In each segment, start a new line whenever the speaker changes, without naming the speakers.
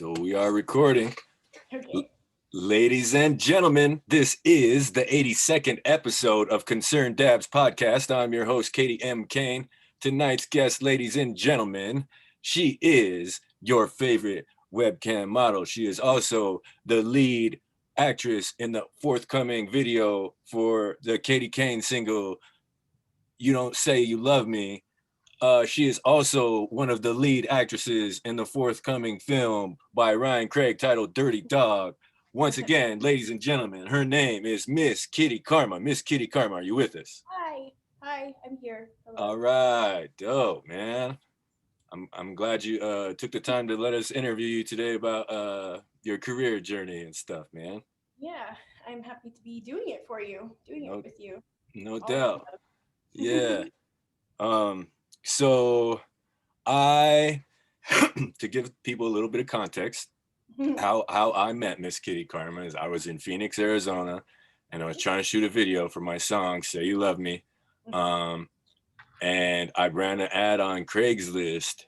So we are recording.
Okay.
Ladies and gentlemen, this is the 82nd episode of Concerned Dabs podcast. I'm your host, Katie M. Kane. Tonight's guest, ladies and gentlemen, she is your favorite webcam model. She is also the lead actress in the forthcoming video for the Katie Kane single, You Don't Say You Love Me. She is also one of the lead actresses in the forthcoming film by Ryan Craig titled Dirty Dog. Once again, ladies and gentlemen, her name is Miss Kitti Karma. Miss Kitti Karma, are you with us?
Hi, I'm here. Hello.
All right, dope, man. I'm glad you took the time to let us interview you today about your career journey and stuff, man.
Yeah, I'm happy to be doing it for you, doing it
No,
with you.
no
All the
doubt. Yeah. Um. So I, to give people a little bit of context,
above.
how I met Miss Kitti Karma is I was in Phoenix, Arizona, and I was trying to shoot a video for my song "Say You Love Me," and I ran an ad on Craigslist,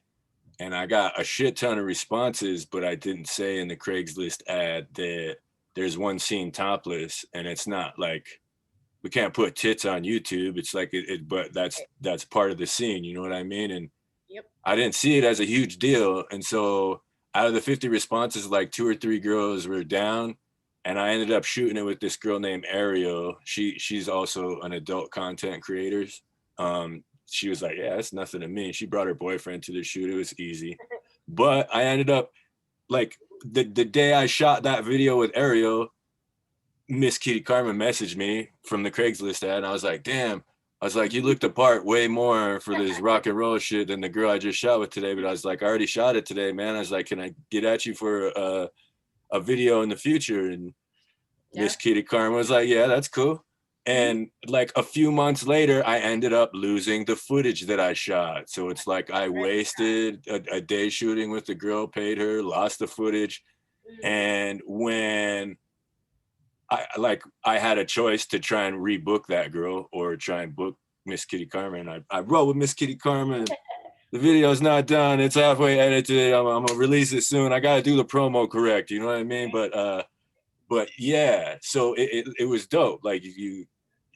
and I got a shit ton of responses, but I didn't say in the Craigslist ad that there's one scene topless, and it's not like we can't put tits on YouTube. It's like but that's part of the scene. You know what I mean? And
Yep.
I didn't see it as a huge deal. And so out of the 50 responses, like 2 or 3 girls were down. And I ended up shooting it with this girl named Ariel. She's also an adult content creator. She was like, yeah, it's nothing to me. She brought her boyfriend to the shoot. It was easy. But I ended up like the day I shot that video with Ariel, Miss Kitti Karma messaged me from the Craigslist ad. And I was like, damn, I was like, you looked apart way more for this rock and roll shit than the girl I just shot with today. But I was like, I already shot it today, man. I was like, can I get at you for a video in the future? And Miss Kitti Karma was like, yeah, that's cool. And like a few months later, I ended up losing the footage that I shot. So it's like I wasted a day shooting with the girl, paid her, lost the footage. And when I had a choice to try and rebook that girl or try and book Miss Kitti Karma, and I wrote with Miss Kitti Karma. And the video's not done; it's halfway edited. I'm gonna release it soon. I gotta do the promo correct. You know what I mean? But yeah. So it was dope. Like you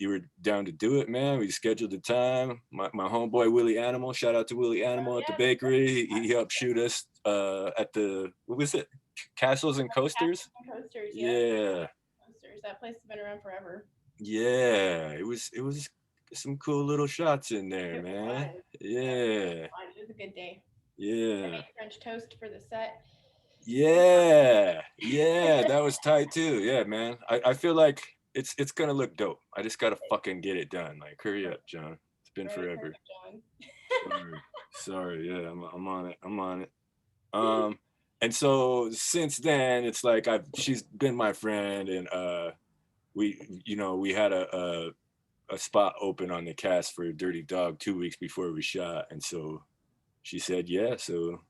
were down to do it, man. We scheduled the time. My homeboy Willie Animal, shout out to Willie Animal at the bakery. He helped shoot us at the what was it? Castles and Coasters.
Coasters,
Yeah.
Coasters. That place has been around forever.
Yeah, it was some cool little shots in there,
It
man.
was.
Yeah,
It was a good day. I
yeah,
made French toast for the set.
yeah. That was tight too. Yeah, man. I feel like it's gonna look dope. I just gotta fucking get it done. Like, hurry up, John. It's been
Right,
forever.
perfect, John.
Sorry. Yeah, I'm on it. I'm on it. Um, and so since then, it's like she's been my friend, and we had a spot open on the cast for Dirty Dog 2 weeks before we shot, and so she said yeah. So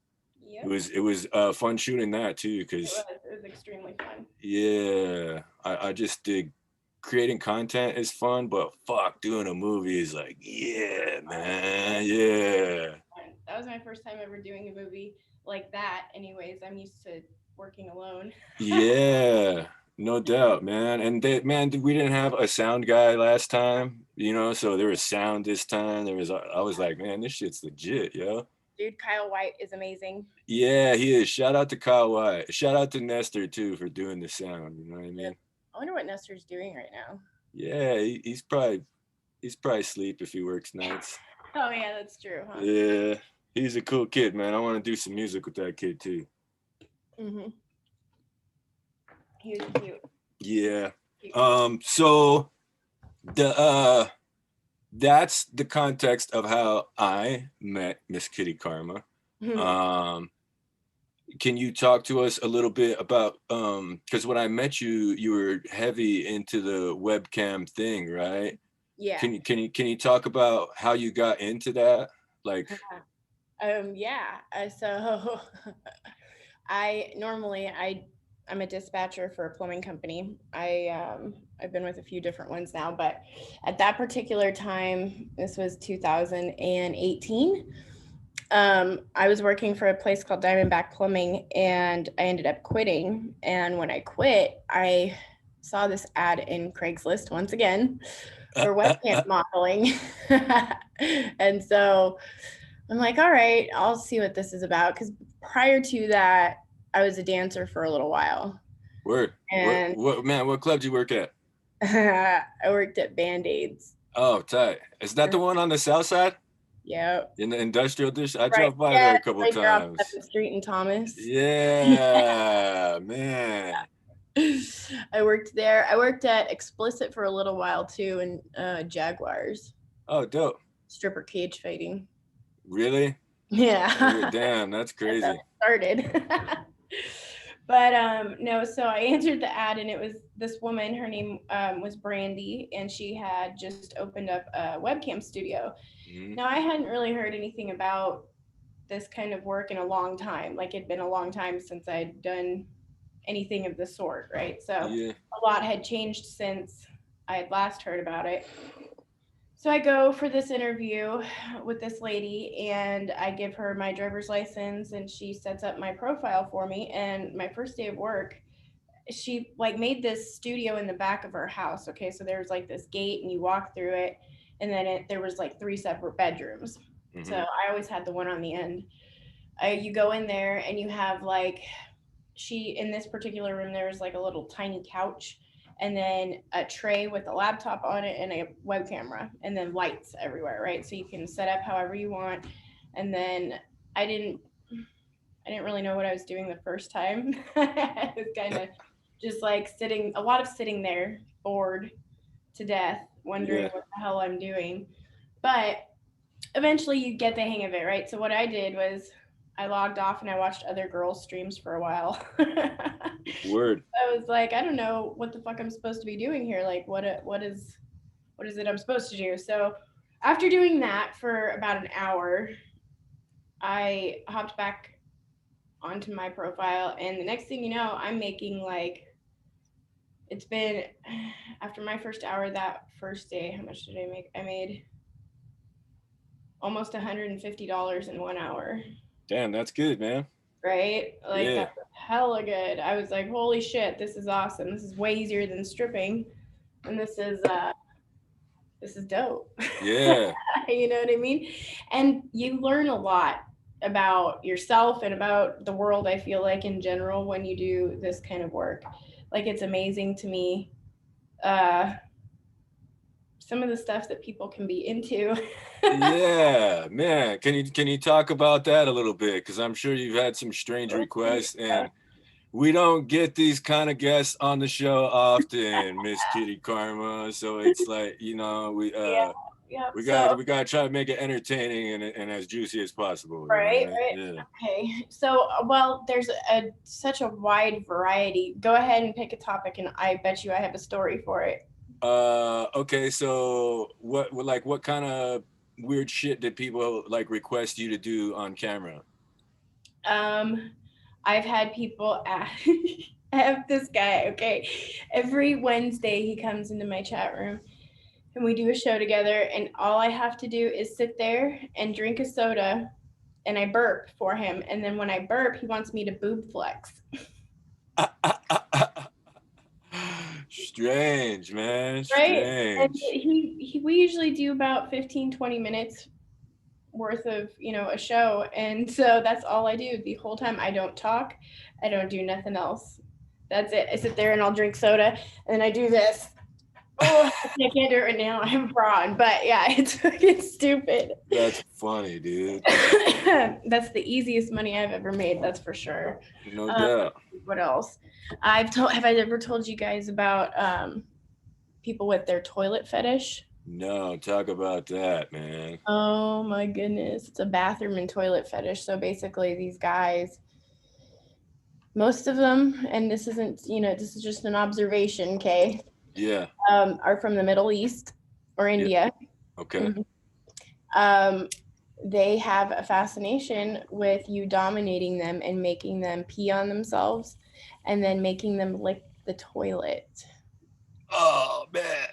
it
Yep.
was it was fun shooting that too,
It
because
was. It was extremely fun.
yeah, I just dig creating content is fun, but fuck, doing a movie is like yeah, man, yeah,
That was my first time ever doing a movie like that. Anyways, I'm used to working alone.
yeah. No doubt, man. And man, we didn't have a sound guy last time, so there was sound this time. I was like, man, this shit's legit, yo.
Dude, Kyle White is amazing.
Yeah, he is. Shout out to Kyle White. Shout out to Nestor too for doing the sound. You know what I
Yep.
mean?
I wonder what Nestor's doing right now.
Yeah, he's probably asleep if he works nights.
Oh yeah, that's true, huh?
Yeah, he's a cool kid, man. I want to do some music with that kid too.
Mm-hmm. He was cute.
Yeah.
Cute.
So the that's the context of how I met Miss Kitti Karma. Um, can you talk to us a little bit about because when I met you, you were heavy into the webcam thing, right?
Yeah.
Can you talk about how you got into that? Like,
Yeah. So I'm a dispatcher for a plumbing company. I've been with a few different ones now, but at that particular time, this was 2018. I was working for a place called Diamondback Plumbing, and I ended up quitting. And when I quit, I saw this ad in Craigslist once again for webcam modeling. And so I'm like, all right, I'll see what this is about. Because prior to that, I was a dancer for a little while.
Word.
And
What man? What club do you work at?
I worked at Band-Aids.
Oh, tight. Is that the one on the south side
Yep.
in the industrial district? I
Right.
drove by
Yeah,
there a
it's
couple of
right there off
times.
7th Street in Thomas.
Yeah, man.
I worked there. I worked at Explicit for a little while too, and Jaguars
Oh, dope.
stripper cage fighting.
Really?
Yeah,
Damn, that's
that's how
crazy.
it started. But no, so I answered the ad, and it was this woman. Her name was Brandy, and she had just opened up a webcam studio.
Mhm.
Now I hadn't really heard anything about this kind of work in a long time. Like it'd been a long time since I'd done anything of the sort, right? So
Yeah.
a lot had changed since I had last heard about it. So I go for this interview with this lady, and I give her my driver's license, and she sets up my profile for me. And my first day of work, she like made this studio in the back of her house. Okay, so there was like this gate, and you walk through it, and then there was like three separate bedrooms. So
Hmm.
I always had the one on the end. You go in there, and you have like, she in this particular room there was like a little tiny couch, and then a tray with a laptop on it and a web camera, and then lights everywhere, right? So you can set up however you want. And then i didn't I didn't really know what I was doing the first time. I was kind of just like sitting, a lot of sitting there, bored to death, wondering
Yeah.
what the hell I'm doing. But eventually you get the hang of it, right? So what I did was I logged off and I watched other girls' streams for a while. I
Word.
was like, I don't know what the fuck I'm supposed to be doing here. Like, what is it I'm supposed to do? So after doing that for about an hour, I hopped back onto my profile, and the next thing you know, I'm making like, it's been after my first hour that first day. How much did I make? I made almost $150 in 1 hour.
Damn, that's good, man.
Right? Like
Yeah.
that's hella good. I was like, holy shit, this is awesome. This is way easier than stripping, and this is dope.
Yeah.
You know what I mean? And you learn a lot about yourself and about the world, I feel like in general, when you do this kind of work. Like it's amazing to me, uh some of the stuff that people can be into.
Yeah, man. Can you talk about that a little bit? Because I'm sure you've had some strange requests, and we don't get these kind of guests on the show often, Miss Kitti Karma. So it's like, we
Yeah, yeah.
we
So
got we got to try to make it entertaining and as juicy as possible. You know what I
right,
mean?
right.
Yeah.
Okay. So, well, there's such a wide variety. Go ahead and pick a topic, and I bet you I have a story for it.
Okay. So what kind of weird shit did people like request you to do on camera?
Um, I've had people ask. I have this guy. Okay, every Wednesday he comes into my chat room, and we do a show together. And all I have to do is sit there and drink a soda, and I burp for him. And then when I burp, he wants me to boob flex.
Strange, man.
Right. And
Strange.
we usually do about 15-20 minutes worth of, a show. And so that's all I do the whole time. I don't talk. I don't do nothing else. That's it. I sit there and I'll drink soda, and I do this. Oh, I can't do it right now. I'm prawn. But yeah, it's fucking stupid.
That's funny, dude.
That's the easiest money I've ever made. That's for sure.
No
Um,
doubt.
what else? Have I ever told you guys about people with their toilet fetish?
No, talk about that, man.
Oh my goodness. It's a bathroom and toilet fetish. So basically, these guys, most of them, and this isn't, this is just an observation, okay,
Yeah.
are from the Middle East or
Yeah.
India.
Okay.
Mhm. Um, they have a fascination with you dominating them and making them pee on themselves, and then making them lick the toilet.
Oh man,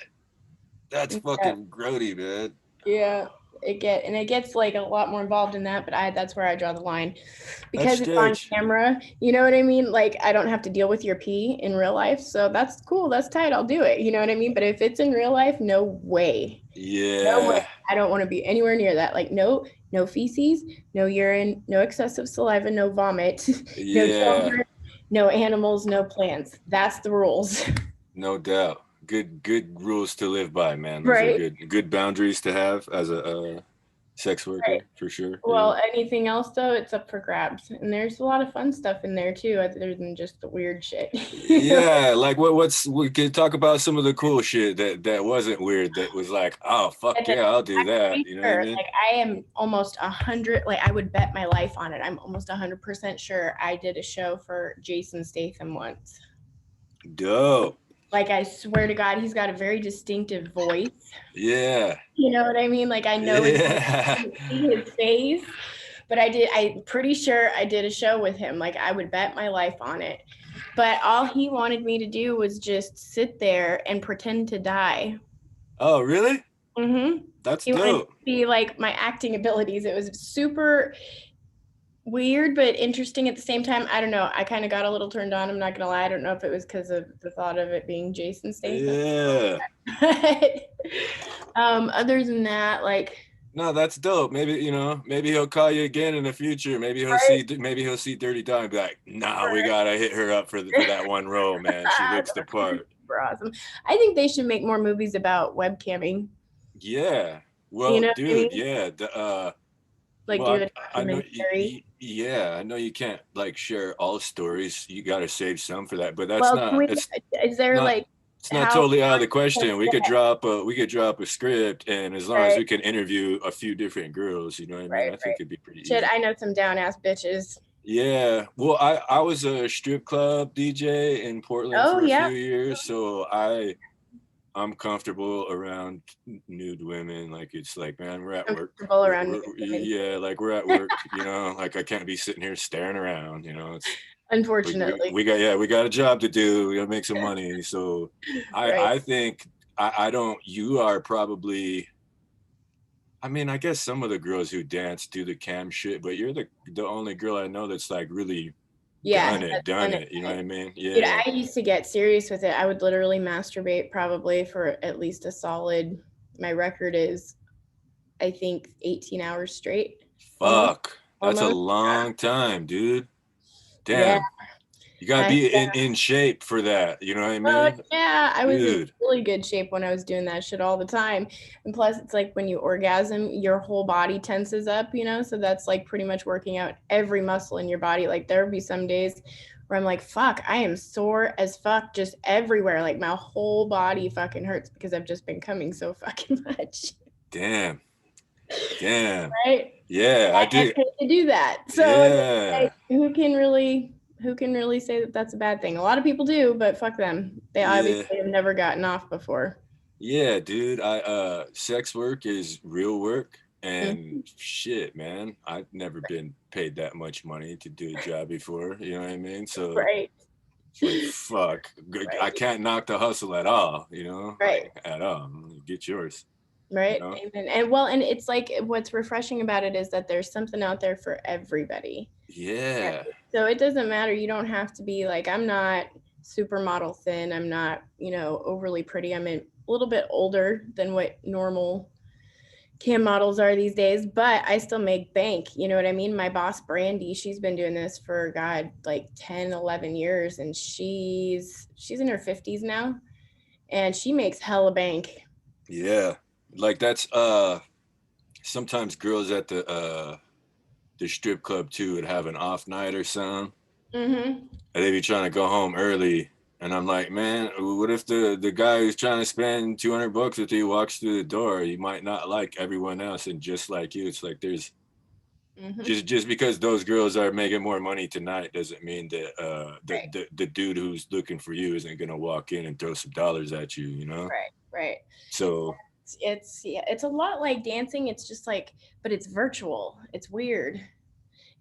that's
Yeah.
fucking grody, man.
Yeah. it gets like a lot more involved in that, but that's where I draw the line
That's
because it's on
stage.
camera. You know what I mean? Like I don't have to deal with your pee in real life, so that's cool. That's tight. I'll do it. You know what I mean? But if it's in real life, no way. No way.
Yeah.
I don't want to be anywhere near that. Like no feces, no urine, no excessive saliva, no vomit, no
Yeah.
children, no animals, no plants. That's the rules.
No doubt. Good rules to live by, man. Those are
Right.
good boundaries to have as a sex
Right.
worker for sure. Yeah.
Well, anything else though, it's up for grabs. And there's a lot of fun stuff in there too, other than just the weird shit. You know?
Yeah, like what's we could talk about some of the cool shit that wasn't weird that was like, oh fuck
And then
yeah, I'll do
I'm
that.
pretty
You know what I
sure,
mean?
like I am almost 100, like I would bet my life on it. I'm almost 100% sure I did a show for Jason Statham once.
Dope.
Like I swear to God, he's got a very distinctive voice.
Yeah.
You know what I mean? Like I know his voice, I
Yeah.
can see his face, but I'm pretty sure I did a show with him. Like I would bet my life on it. But all he wanted me to do was just sit there and pretend to die.
Oh, really?
Mm-hmm.
That's
He wanted to
dope.
see like my acting abilities. It was super weird but interesting at the same time. I don't know. I kind of got a little turned on. I'm not gonna lie. I don't know if it was because of the thought of it being Jason Statham.
Yeah.
But other than that, like
No, that's dope. Maybe, maybe he'll call you again in the future. Maybe he'll see Dirty Dawn and be like, nah, we gotta hit her up for that one role, man. She looks the part.
super awesome. I think they should make more movies about webcamming.
Yeah.
You
Well,
know what I
dude,
mean?
yeah.
Like do
Well,
a
I know,
documentary.
yeah, I know you can't like share all stories. You got to save some for that, but that's
Well, can
not,
we? Is there
not,
like
it's not
how
totally out of the question.
yeah,
We could drop a script, and as long as
right,
we can interview a few different girls, you know what I mean?
right,
I think
right.
it'd be pretty
Shit,
easy.
I know some down ass bitches.
Yeah. Well, I was a strip club DJ in Portland
Oh
for a
yeah,
few years, so I'm comfortable around nude women. Like it's like, man, we're at work.
comfortable around me.
Yeah, like we're at work. Like I can't be sitting here staring around. It's
Unfortunately,
we got a job to do. We got to make some money. So
right?
I think I don't. You are probably. I mean, I guess some of the girls who dance do the cam shit, but you're the only girl I know that's like really
Yeah, that's
done
done
it. You know what
it.
I mean?
Dude,
Yeah.
I used to get serious with it. I would literally masturbate probably for at least a solid. My record is, I think, 18 hours straight. Almost,
Fuck. That's a
almost.
long time, dude.
Yeah,
Damn. You gotta
I
be in shape for that. You know what I
Oh
mean?
yeah, I was in
Dude.
really good shape when I was doing that shit all the time. And plus it's like when you orgasm, your whole body tenses up, you know? So that's like pretty much working out every muscle in your body. Like there would be some days where I'm like, fuck, I am sore as fuck just everywhere. Like my whole body fucking hurts because I've just been coming so fucking much.
Damn. Damn.
Right?
Yeah, I
I
do.
pay to do that. So it's
Yeah.
like, who can really say that that's a bad thing? A lot of people do, but fuck them. They
Yeah.
obviously have never gotten off before.
Yeah, dude. I sex work is real work and
Mhm.
shit, man. I've never been paid that much money to do a job before, you know what I mean? So
Right.
it's like fuck. I
Right.
can't knock the hustle at all,
Right.
like at all. Get yours, you
Right.
know?
Amen. And well, and it's like what's refreshing about it is that there's something out there for everybody. Right.
Yeah.
So it doesn't matter. You don't have to be like, I'm not supermodel thin. I'm not, overly pretty. I'm a little bit older than what normal cam models are these days, but I still make bank. You know what I mean? My boss, Brandy, she's been doing this for God, like 10, 11 years. And she's in her 50s now and she makes hella bank.
Yeah. Like that's sometimes girls at the strip club too would have an off night or something.
Mm-hmm.
And they be trying to go home early. And I'm like, man, what if the guy who's trying to spend $200 with you walks through the door? He might not like everyone else, and just like you, it's like there's
Mm-hmm.
just because those girls are making more money tonight doesn't mean that
Right.
the dude who's looking for you isn't gonna walk in and throw some dollars at you,
Right. Right.
So
It's a lot like dancing. It's just like, but it's virtual. It's weird.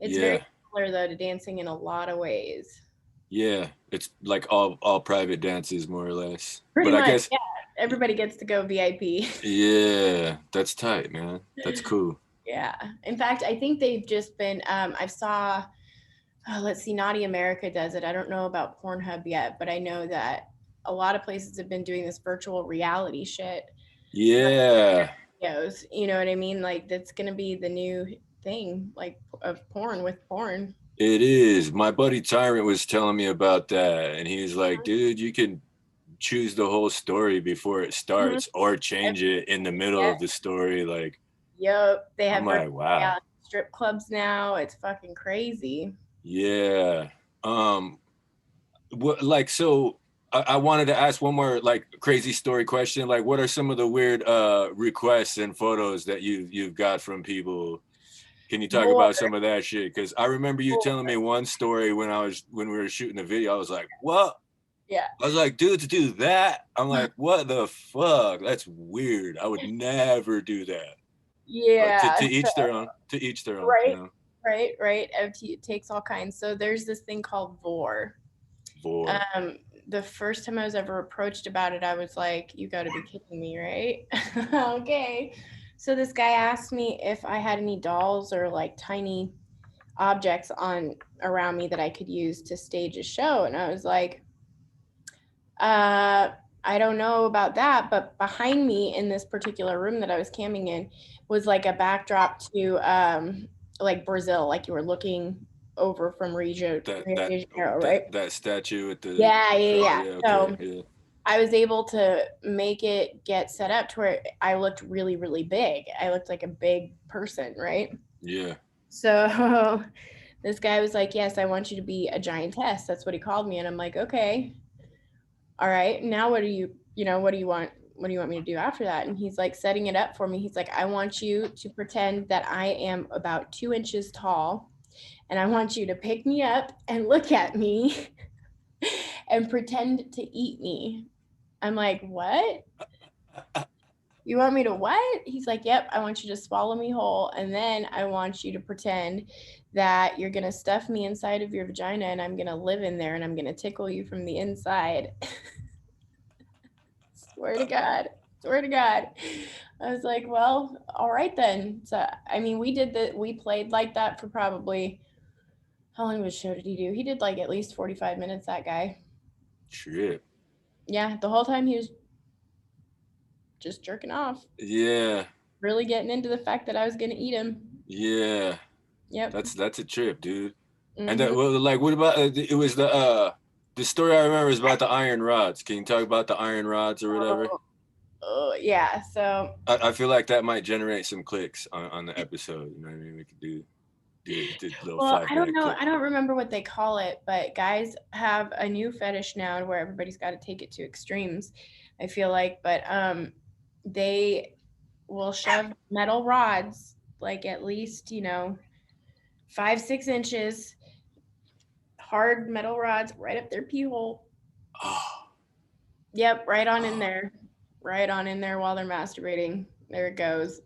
It's very
yeah,
similar though to dancing in a lot of ways.
yeah, it's like all private dances more or less.
Pretty
But I
much,
guess
yeah. everybody gets to go VIP.
Yeah, that's tight, man. That's cool.
Yeah. In fact, I think they've just been. I saw. Oh, let's see. Naughty America does it. I don't know about Pornhub yet, but I know that a lot of places have been doing this virtual reality shit.
Yeah,
Videos. You know what I mean? Like that's gonna be the new thing, like of porn with porn.
it is. My buddy Tyrant was telling me about that, and he's like, dude, you can choose the whole story before it
Mm-hmm.
starts or change it in the middle
Yeah.
of the story. Like,
Yep. They
I'm
have virtual
like, wow.
reality strip clubs now. It's fucking crazy.
Yeah. Um, what, like, so I wanted to ask one more like crazy story question. Like, what are some of the weird requests and photos that you've got from people? Can you talk
More.
about some of that shit? Because I remember you telling me one story when we were shooting the video. I was like, what?
Yeah.
I was like, dudes do that. I'm like, what the fuck? That's weird. I would never do that. But
Yeah.
to each their own. To each their own. You
Right.
know,
Right. It takes all kinds. So there's this thing called vor.
vor.
Um, the first time I was ever approached about it, I was like, "You got to be kidding me, right?" Okay. So this guy asked me if I had any dolls or like tiny objects on around me that I could use to stage a show, and I was like, I don't know about that, but behind me in this particular room that I was camping in was like a backdrop to like Brazil, like you were looking over from
That
Rio
that
de Janeiro,
that
right?
that statue with the
Yeah, yeah,
cross.
yeah.
Yeah. Okay.
So
Yeah.
I was able to make it get set up to where I looked really, really big. I looked like a big person, right?
Yeah.
So this guy was like, "Yes, I want you to be a giantess." That's what he called me, and I'm like, "Okay, all right. Now what do what do you want? What do you want me to do after that?" And he's like setting it up for me. He's like, "I want you to pretend that I am about 2 inches tall, and I want you to pick me up and look at me and pretend to eat me." I'm like, "What? You want me to what?" He's like, "Yep, I want you to swallow me whole, and then I want you to pretend that you're gonna stuff me inside of your vagina, and I'm gonna live in there, and I'm gonna tickle you from the inside." Swear to God. Swear to God. I was like, "Well, all right then." So I mean, we played like that for probably how long of a show did he do? He did like at least 45 minutes, that guy.
Shit.
Yeah, the whole time he was just jerking off,
Yeah.
really getting into the fact that I was gonna eat him.
Yeah.
Yep.
That's a trip, dude. And that
Mm-hmm.
well, like, what about it was the story I remember is about the iron rods. Can you talk about the iron rods or whatever?
Oh, oh, yeah. So
I feel like that might generate some clicks on the episode. You know what I mean? We could do a little
well,
five
I don't
minute
know.
clip.
I don't remember what they call it, but guys have a new fetish now where everybody's got to take it to extremes. I feel like, but they will shove metal rods like at least 5-6 inches, hard metal rods right up their pee hole.
Oh,
Yep, right on in
oh,
there, right on in there while they're masturbating. There it goes.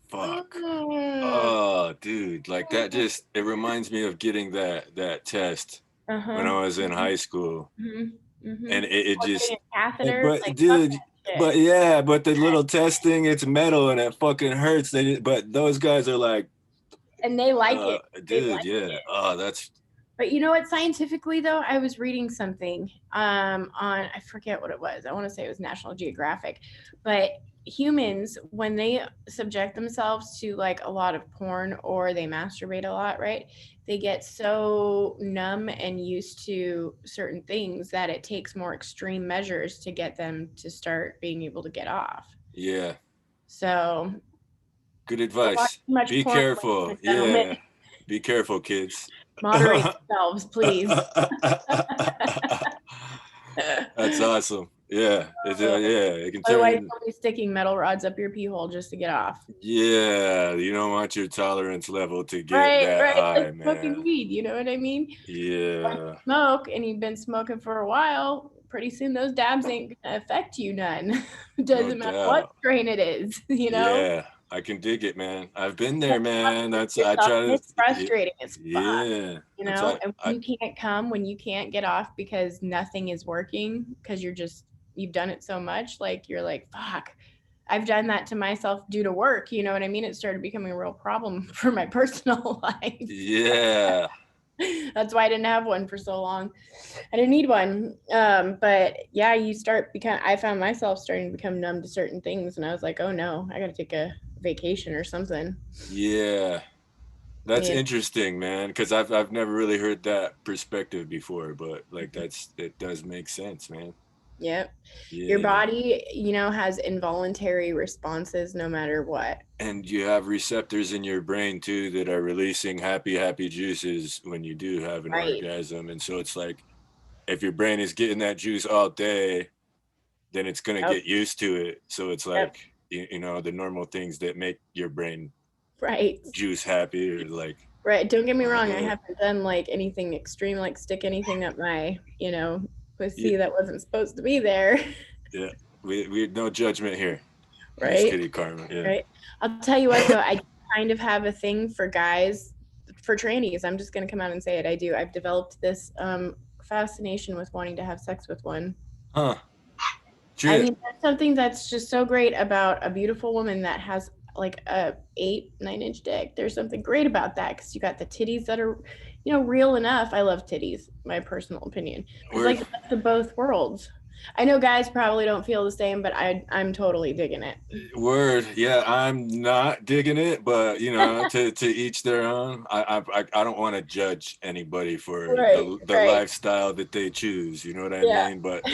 fuck.
Mm.
Oh, dude, like that just it reminds me of getting that test when
Uh-huh.
I was in high school,
Mhm.
and
Mhm.
it
Or getting
just.
a catheter,
But
like fuck
dude,
that shit.
but yeah, but the little testing, it's metal and it fucking hurts. But those guys are like,
And they like it. They
dude,
like
yeah.
it.
Oh, that's
But you know what? Scientifically, though, I was reading something on, I forget what it was. I want to say it was National Geographic. But humans, when they subject themselves to like a lot of porn or they masturbate a lot, right? They get so numb and used to certain things that it takes more extreme measures to get them to start being able to get off.
yeah.
So
Good
don't watch
advice.
too much
Be
porn, ladies
careful.
and gentlemen.
Yeah. Be careful, kids.
Moderate yourselves, please.
That's awesome. Yeah. Yeah. It can
Otherwise,
turn.
you'll be sticking metal rods up your pee hole just to get off.
Yeah. You don't want your tolerance level to get
Right,
that
right. It's like
high,
smoking
man.
weed, you know what I mean? Once
Yeah.
you smoke and you've been smoking for a while, pretty soon those dabs ain't gonna affect you none.
No
Doesn't matter what
doubt.
strain it is, you know?
Yeah, I can dig it, man. I've been
You
there,
have to
man.
push
That's I
yourself,
try
and
to.
it's frustrating as fuck,
Yeah,
you
that's
know?
I.
And
I
when you can't come, when you can't get off because nothing is working, because you're just you've done it so much, like you're like, fuck, I've done that to myself due to work. You know what I mean? It started becoming a real problem for my personal life.
Yeah.
That's why I didn't have one for so long. I didn't need one. But yeah, you start become. I found myself starting to become numb to certain things, and I was like, oh no, I got to take a vacation or something.
Yeah. That's
Yeah.
interesting, man, because I've never really heard that perspective before, but like it does make sense, man.
Yep. Your
Yeah.
body, has involuntary responses no matter what.
And you have receptors in your brain too that are releasing happy juices when you do have an
Right.
orgasm. And so it's like if your brain is getting that juice all day, then it's going to
Yep.
get used to it. So it's
Yep.
like, the normal things that make your brain
Right.
juice happy or like,
Right. Don't get me wrong. I
uh,
haven't done like anything extreme, like stick anything up my,
yeah,
pussy that wasn't supposed to be there.
yeah. We no judgment here. Miss
Right.
Kitty Karma. Yeah.
Right. I'll tell you what though, I kind of have a thing for guys, for trannies. I'm just gonna come out and say it. I do. I've developed this fascination with wanting to have sex with one.
Huh.
I
Shit.
mean, that's something that's just so great about a beautiful woman that has like a 8, 9 inch dick. There's something great about that because you got the titties that are, real enough. I love titties, my personal opinion. It's
Word.
like the best of both worlds. I know guys probably don't feel the same, but I'm totally digging it.
Word. Yeah, I'm not digging it, but to each their own. I don't want to judge anybody for
Right,
the
right.
lifestyle that they choose. You know what I
Yeah.
mean? But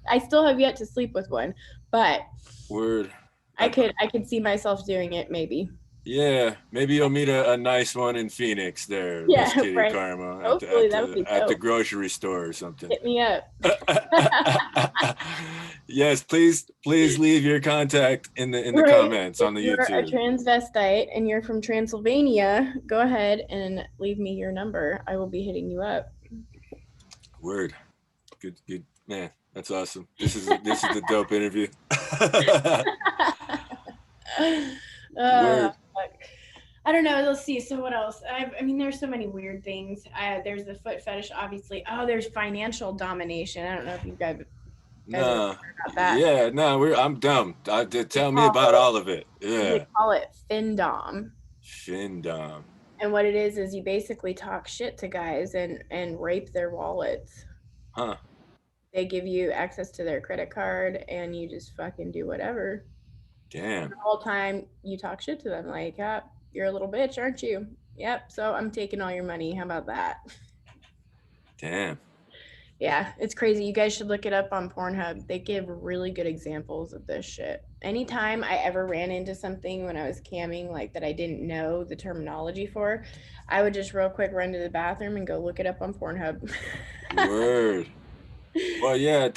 I still have yet to sleep with one, but
word.
I could see myself doing it maybe.
Yeah, maybe you'll meet a nice one in Phoenix there, Miss
Yeah,
Kitty
right.
Karma,
Hopefully that would be
at the
dope.
grocery store or something.
Hit me up.
Yes, please leave your contact in the
Right.
comments
If
on the
you're a
YouTube.
transvestite and you're from Transylvania, go ahead and leave me your number. I will be hitting you up.
Word. Good man. That's awesome. This is the dope interview.
uh,
Word.
I don't know. Let's see. So what else? I mean, there's so many weird things. There's the foot fetish, obviously. Oh, there's financial domination. I don't know if you guys ever
Nah.
heard about that.
Yeah, I'm dumb.
They
Tell me
call
about all of it.
they
Yeah.
call it findom.
Findom.
And what it is you basically talk shit to guys and rape their wallets.
Huh.
They give you access to their credit card and you just fucking do whatever.
Damn.
The whole time you talk shit to them, like, you're a little bitch, aren't you? Yep, so I'm taking all your money. How about that?
Damn.
Yeah, it's crazy. You guys should look it up on Pornhub. They give really good examples of this shit. Anytime I ever ran into something when I was camming, like that I didn't know the terminology for, I would just real quick run to the bathroom and go look it up on Pornhub.
Word. Well, yeah,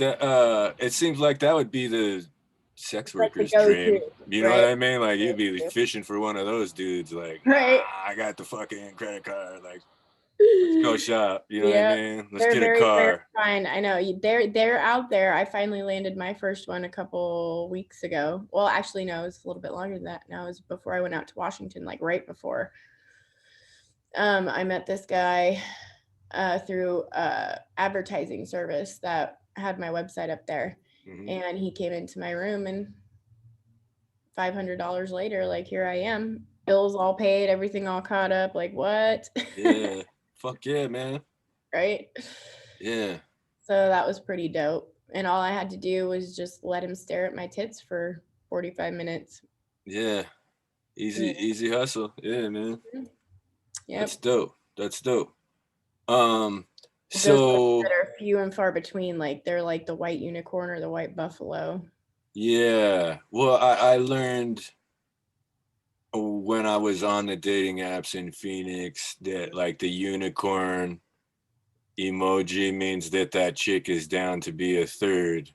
it seems like that would be the sex
It's like the
worker's
go-to,
dream. You know what
right?
I mean? Like you'd be fishing for one of those dudes. Like,
Right.
I got the fucking credit card. Like, let's go shop. You know what I
Yeah,
mean? Let's
they're
get a
very rare
car.
to find. I know they're out there. I finally landed my first one a couple weeks ago. Well, actually, no, it was a little bit longer than that. No, it was before I went out to Washington, like right before. I met this guy through advertising service that had my website up there,
Hmm.
and he came into my room, and $500 later, like here I am, bills all paid, everything all caught up. Like what?
Yeah. Fuck yeah, man.
Right?
Yeah.
So that was pretty dope. And all I had to do was just let him stare at my tits for 45 minutes.
Yeah.
Yeah.
Easy hustle. Yeah, man. That's
Yep.
dope. That's dope. Um,
Those ones
so
that are few and far between, like they're like the white unicorn or the white buffalo.
yeah. Well, I learned when I was on the dating apps in Phoenix that like the unicorn emoji means that chick is down to be a third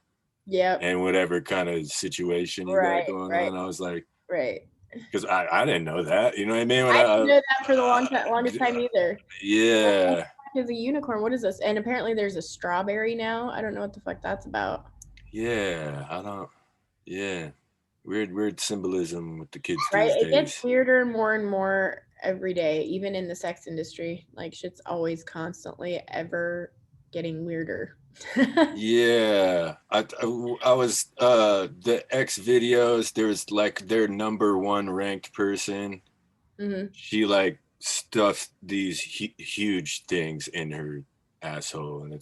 Yep.
and whatever kind of situation you got
Right,
going
right,
on. I was like,
right.
because I didn't know that. You know what I mean? When
I didn't know that for the longest time either. Like, what
yeah,
the fuck is a unicorn? What is this? And apparently there's a strawberry now. I don't know what the fuck that's about.
yeah, I don't, yeah, weird symbolism with the kids
Right?
these
It gets
days.
weirder more and more every day, even in the sex industry. Like shit's always constantly ever getting weirder.
Yeah, I was the X videos. There's like their number one ranked person.
Hmm.
She like stuffed these huge things in her asshole, and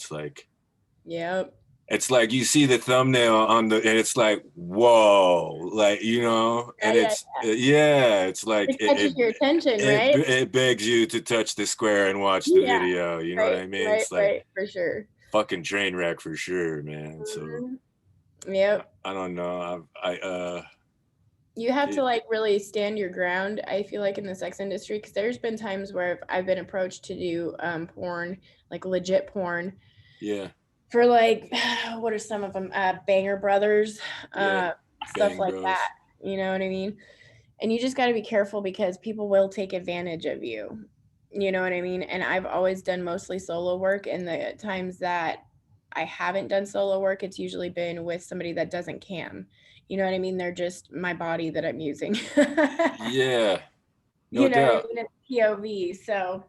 Yep.
it's like you see the thumbnail on the, and it's like whoa, like you know,
Yeah,
and
yeah.
it's yeah, it's like
It catches your attention, right?
it begs you to touch the square and watch the
Yeah.
video. You know what
Right.
I mean?
Right.
It's like
Right. For sure.
fucking train wreck for sure, man. So
Mhm. Yep.
I don't know. I
You have to
it,
like really stand your ground, I feel like, in the sex industry, because there's been times where I've been approached to do porn, like legit porn,
yeah,
for like what are some of them, Banger Brothers,
yeah,
uh stuff
Bang
like that,
Bros.
you know what I mean? And you just got to be careful because people will take advantage of you, you know what I mean? And I've always done mostly solo work, and the times that I haven't done solo work, it's usually been with somebody that doesn't cam, you know what I mean? They're just my body that I'm using.
Yeah, no
You know what I
doubt.
mean? It's POV. So I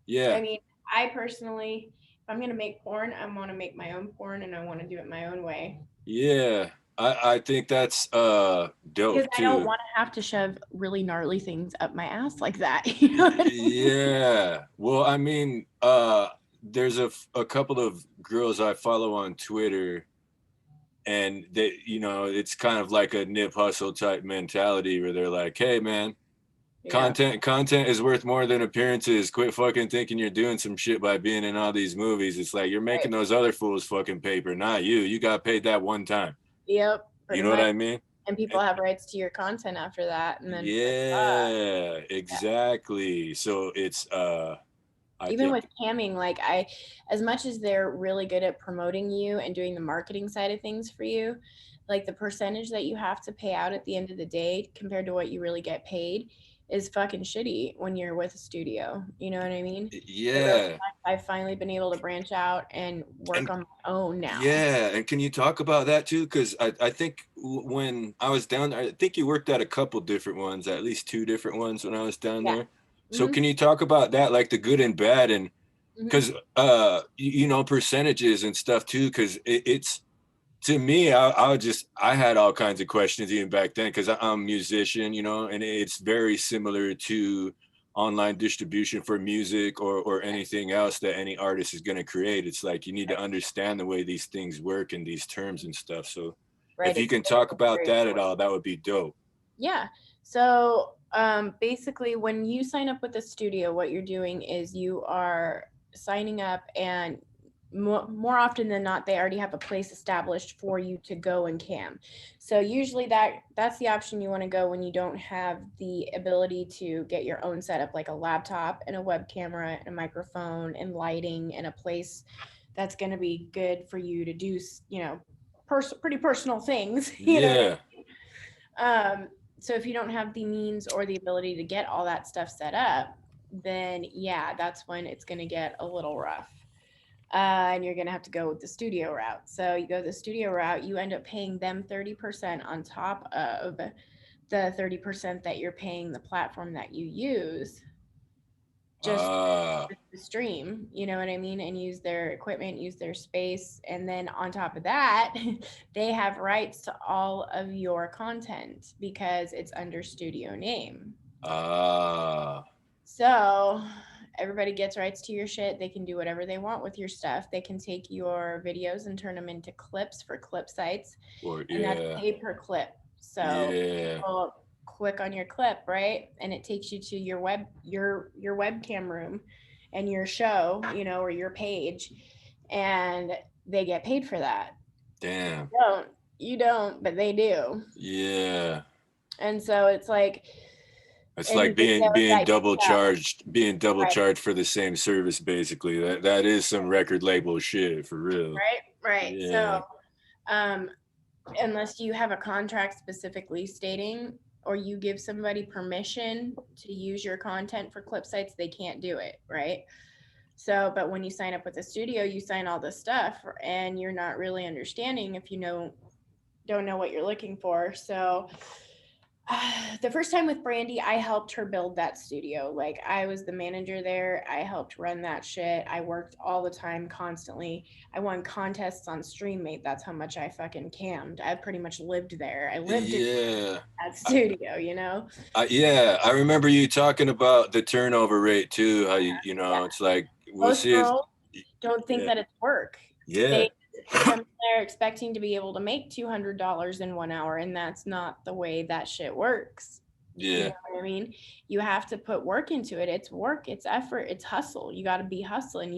Yeah,
mean, I personally, if I'm gonna make porn, I want to make my own porn, and I want to do it my own way,
yeah. I think that's
because
dope
I don't
too.
want to have to shove really gnarly things up my ass like that. You know what I mean?
Yeah. Well, I mean, there's a couple of girls I follow on Twitter, and they, you know, it's kind of like a nip hustle type mentality where they're like, "Hey, man,
Yeah.
content is worth more than appearances. Quit fucking thinking you're doing some shit by being in all these movies. It's like you're
Right.
making those other fools fucking paper, not you. You got paid that one time.
Yep.
You
Pretty
know what
much.
I mean?"
And people have rights to your content after that, and then it's like,
Yeah,
yeah.
exactly. So it's I
Even
think
with camming, like as much as they're really good at promoting you and doing the marketing side of things for you, like the percentage that you have to pay out at the end of the day compared to what you really get paid is fucking shitty when you're with a studio. You know what I mean? It really
yeah.
sucks. I've finally been able to branch out and work
And
on my own now.
yeah, and can you talk about that too? Because I think when I was down there, I think you worked at a couple different ones, at least two different ones when I was down
Yeah.
there. So
Hmm.
can you talk about that, like the good and bad, and
Hmm.
because you know, percentages and stuff too? Because it's to me, I had all kinds of questions even back then because I'm a musician, you know, and it's very similar to online distribution for music or anything else that any artist is going to create. It's like you need to
Right.
understand the way these things work and these terms and stuff. So
Right.
if you
It's
can talk about
very
that at
important.
all, that would be dope.
Yeah. So basically, when you sign up with a studio, what you're doing is you are signing up, and more often than not, they already have a place established for you to go and cam. So usually that's the option you want to go when you don't have the ability to get your own setup, like a laptop and a web camera and a microphone and lighting and a place that's going to be good for you to do, pretty personal things. You know what I
Yeah.
so if you don't have the means or the ability to get all that stuff set up, then yeah, that's when it's going to get a little rough. And you're going to have to go with the studio route. So you go the studio route, you end up paying them 30% on top of the 30% that you're paying the platform that you use, just
Ah.
the stream, you know what I mean, and use their equipment, use their space. And then on top of that, they have rights to all of your content because it's under studio name.
Ah.
So everybody gets rights to your shit. They can do whatever they want with your stuff. They can take your videos and turn them into clips for clip sites,
Or
and that's
yeah.
paid per clip. So
Yeah.
people click on your clip, right? And it takes you to your webcam room and your show, or your page, and they get paid for that.
Damn.
Don't you don't, but they do.
Yeah.
And so it's like
It's
in the
like
videos that you sell,
being double
right,
charged for the same service, basically. That is some record label shit for real.
right. So
Yeah.
um unless you have a contract specifically stating, or you give somebody permission to use your content for clip sites, they can't do it, right? So, but when you sign up with a studio, you sign all this stuff, and you're not really understanding if you don't know what you're looking for. So The first time with Brandy, I helped her build that studio. Like I was the manager there. I helped run that shit. I worked all the time, constantly. I won contests on StreamMate. That's how much I fucking cammed. I pretty much lived there. I lived in
Yeah.
that studio, you know?
Yeah, I remember you talking about the turnover rate too. How you
Yeah.
know, it's like we'll
Most
see. If,
girls don't think
yeah,
that it's work.
yeah,
They come there expecting to be able to make $200 in 1 hour, and that's not the way that shit works. You
yeah,
know what I mean? You have to put work into it. It's work, it's effort, it's hustle. You got to be hustling.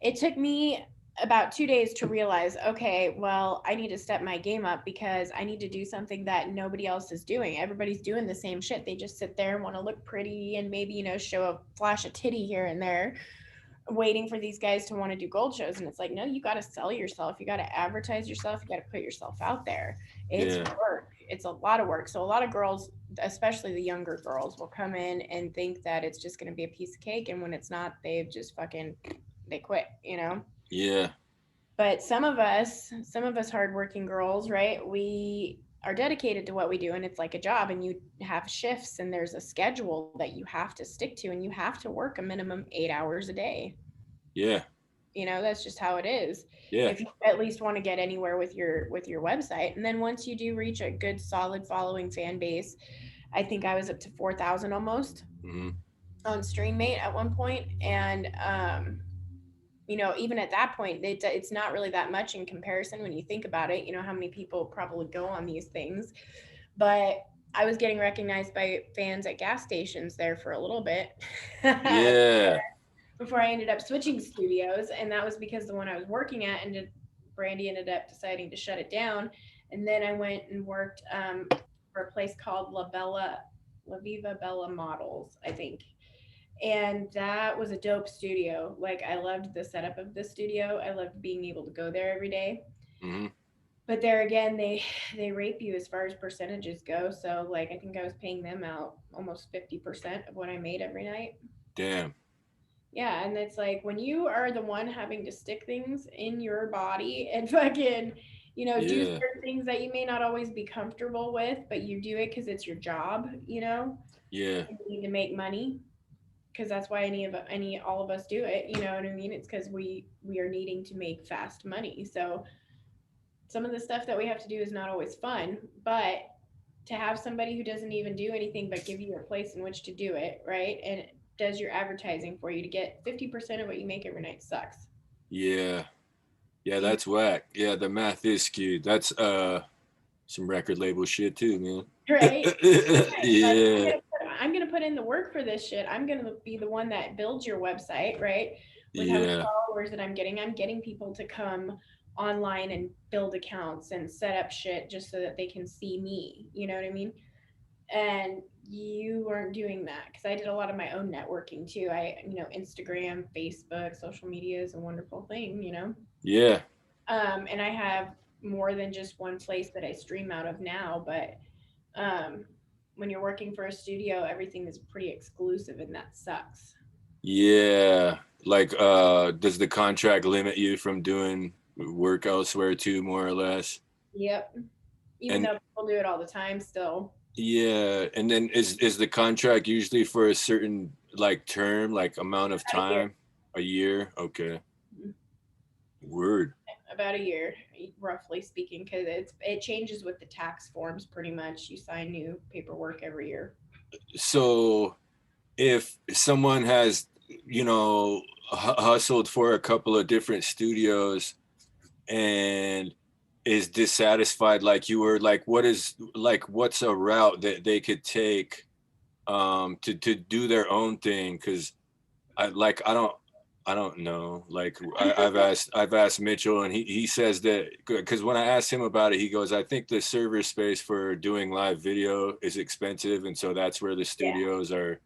It took me about 2 days to realize, okay, well, I need to step my game up because I need to do something that nobody else is doing. Everybody's doing the same shit. They just sit there and want to look pretty and maybe, show a flash of titty here and there, waiting for these guys to want to do gold shows. And it's like, no, you got to sell yourself. You got to advertise yourself. You got to put yourself out there. It's
yeah,
work. It's a lot of work. So a lot of girls, especially the younger girls, will come in and think that it's just going to be a piece of cake. And when it's not, they've just fucking, they quit, you know?
yeah,
But some of us hardworking girls, right? We are dedicated to what we do and it's like a job, and you have shifts and there's a schedule that you have to stick to, and you have to work a minimum 8 hours a day.
yeah,
That's just how it is.
yeah.
If you at least want to get anywhere with your website. And then once you do reach a good solid following fan base, I think I was up to 4,000 almost
Hmm.
on StreamMate at one point. And even at that point, it's not really that much in comparison when you think about it. You know how many people probably go on these things, but I was getting recognized by fans at gas stations there for a little bit.
Yeah,
Before I ended up switching studios, and that was because the one I was working at ended Brandy ended up deciding to shut it down, and then I went and worked for a place called La Viva Bella Models, I think, and that was a dope studio. Like I loved the setup of the studio. I loved being able to go there every day.
hmm,
But there again, they rape you as far as percentages go. So like I think I was paying them out almost 50% of what I made every night.
damn,
Yeah, and it's like when you are the one having to stick things in your body and fucking, do
yeah,
certain things that you may not always be comfortable with, but you do it because it's your job,
yeah,
and you need to make money because that's why any all of us do it. You know what I mean? It's because we are needing to make fast money. So some of the stuff that we have to do is not always fun, but to have somebody who doesn't even do anything but give you a place in which to do it, right? And does your advertising for you to get 50% of what you make every night sucks.
yeah, yeah.
You know,
That's whack. Yeah, the math is skewed. That's some record label shit too, man.
right? Right. Like
Yeah,
I'm gonna put in the work for this shit. I'm gonna be the one that builds your website, right? With how many
yeah,
followers that I'm getting people to come online and build accounts and set up shit just so that they can see me. You know what I mean? And you weren't doing that because I did a lot of my own networking too. Instagram, Facebook, social media is a wonderful thing.
yeah,
And I have more than just one place that I stream out of now, but um, when you're working for a studio, everything is pretty exclusive, and that sucks.
yeah. Like, does the contract limit you from doing work elsewhere too, more or less?
Yep. Even
And
though people do it all the time, still
yeah, and then is the contract usually for a certain like term, like amount of
about a year.
time? A year? Okay. Word.
About a year, roughly speaking, because it changes with the tax forms. Pretty much, you sign new paperwork every year.
So if someone has, hustled for a couple of different studios and is dissatisfied like you were, like what's a route that they could take to do their own thing? Because I don't know. Like I've asked Mitchell, and he says that because when I asked him about it, he goes, I think the server space for doing live video is expensive, and so that's where the
Yeah.
studios are.